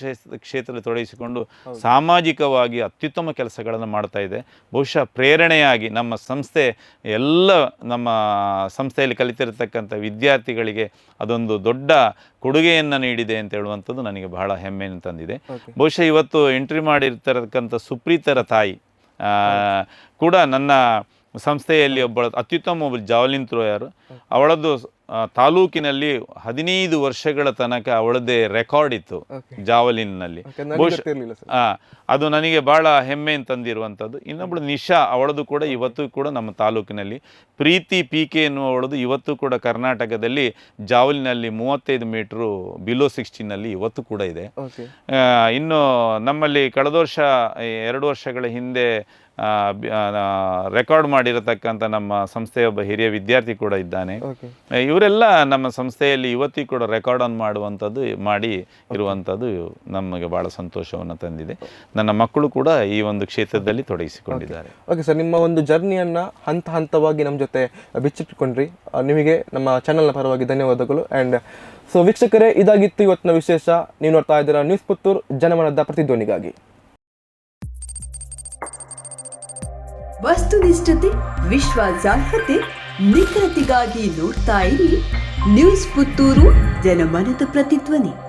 ಕ್ಷೇತ್ರದಲ್ಲಿ ತೊಡಗಿಸಿಕೊಂಡು ಸಾಮಾಜಿಕವಾಗಿ ಅತ್ಯುತ್ತಮ ಕೆಲಸಗಳನ್ನು ಮಾಡ್ತಾ ಇದೆ. ಬಹುಶಃ ಪ್ರೇರಣೆಯಾಗಿ ನಮ್ಮ ಸಂಸ್ಥೆ ಎಲ್ಲ ನಮ್ಮ ಸಂಸ್ಥೆಯಲ್ಲಿ ಕಲಿತಿರತಕ್ಕಂಥ ವಿದ್ಯಾರ್ಥಿಗಳಿಗೆ ಅದೊಂದು ದೊಡ್ಡ ಕೊಡುಗೆಯನ್ನು ನೀಡಿದೆ ಅಂತ ಹೇಳುವಂಥದ್ದು ನನಗೆ ಬಹಳ ಹೆಮ್ಮೆಯನ್ನು ತಂದಿದೆ. ಬಹುಶಃ ಇವತ್ತು ಎಂಟ್ರಿ ಮಾಡಿರ್ತಕ್ಕಂಥ ಸುಪ್ರೀತರ ತಾಯಿ ಕೂಡ ನನ್ನ ಸಂಸ್ಥೆಯಲ್ಲಿ ಅತ್ಯುತ್ತಮ ಜಾವಲಿನ್ ಥ್ರೋಯರ್. ಅವಳದ್ದು ತಾಲೂಕಿನಲ್ಲಿ 15 ವರ್ಷಗಳ ತನಕ ಅವಳದ್ದೇ ರೆಕಾರ್ಡ್ ಇತ್ತು ಜಾವಲಿನ್ನಲ್ಲಿ. ಅದು ನನಗೆ ಭಾಳ ಹೆಮ್ಮೆ ತಂದಿರುವಂಥದ್ದು. ಇನ್ನೊಬ್ಬಳು ನಿಶಾ, ಅವಳದು ಕೂಡ ಇವತ್ತು ಕೂಡ ನಮ್ಮ ತಾಲೂಕಿನಲ್ಲಿ. ಪ್ರೀತಿ PK ಎನ್ನುವಳದು ಇವತ್ತು ಕೂಡ ಕರ್ನಾಟಕದಲ್ಲಿ ಜಾವಲಿನಲ್ಲಿ 35 ಮೀಟ್ರು ಬಿಲೋ 16ನಲ್ಲಿ ಇವತ್ತು ಕೂಡ ಇದೆ. ಇನ್ನು ನಮ್ಮಲ್ಲಿ ಕಳೆದ ವರ್ಷ 2 ವರ್ಷಗಳ ಹಿಂದೆ ರೆಕಾರ್ಡ್ ಮಾಡಿರತಕ್ಕಂಥ ನಮ್ಮ ಸಂಸ್ಥೆಯ ಒಬ್ಬ ಹಿರಿಯ ವಿದ್ಯಾರ್ಥಿ ಕೂಡ ಇದ್ದಾನೆ. ಇವರೆಲ್ಲ ನಮ್ಮ ಸಂಸ್ಥೆಯಲ್ಲಿ ಇವತ್ತಿಗೂ ಕೂಡ ರೆಕಾರ್ಡ್ ಆನ್ ಮಾಡಿ ಇರುವಂಥದ್ದು ನಮಗೆ ಭಾಳ ಸಂತೋಷವನ್ನು ತಂದಿದೆ. ನನ್ನ ಮಕ್ಕಳು ಕೂಡ ಈ ಒಂದು ಕ್ಷೇತ್ರದಲ್ಲಿ ತೊಡಗಿಸಿಕೊಂಡಿದ್ದಾರೆ. ಓಕೆ ಸರ್, ನಿಮ್ಮ ಒಂದು ಜರ್ನಿಯನ್ನು ಹಂತವಾಗಿ ನಮ್ಮ ಜೊತೆ ಬಿಚ್ಚಿಟ್ಕೊಂಡ್ರಿ. ನಿಮಗೆ ನಮ್ಮ ಚಾನಲ್ನ ಪರವಾಗಿ ಧನ್ಯವಾದಗಳು. ಆ್ಯಂಡ್ ಸೊ ವೀಕ್ಷಕರೇ, ಇದಾಗಿತ್ತು ಇವತ್ತಿನ ವಿಶೇಷ. ನೀವು ನೋಡ್ತಾ ಇದ್ದೀರಾ ನ್ಯೂಸ್ ಪುತ್ತೂರು, ಜನಮನದ ಪ್ರತಿಧ್ವನಿಗಾಗಿ. ವಸ್ತುನಿಷ್ಠತೆ, ವಿಶ್ವಾಸಾರ್ಹತೆ, ನಿಖರತೆಗಾಗಿ ನೋಡ್ತಾ ಇರಿ ನ್ಯೂಸ್ ಪುತ್ತೂರು, ಜನಮನದ ಪ್ರತಿಧ್ವನಿ.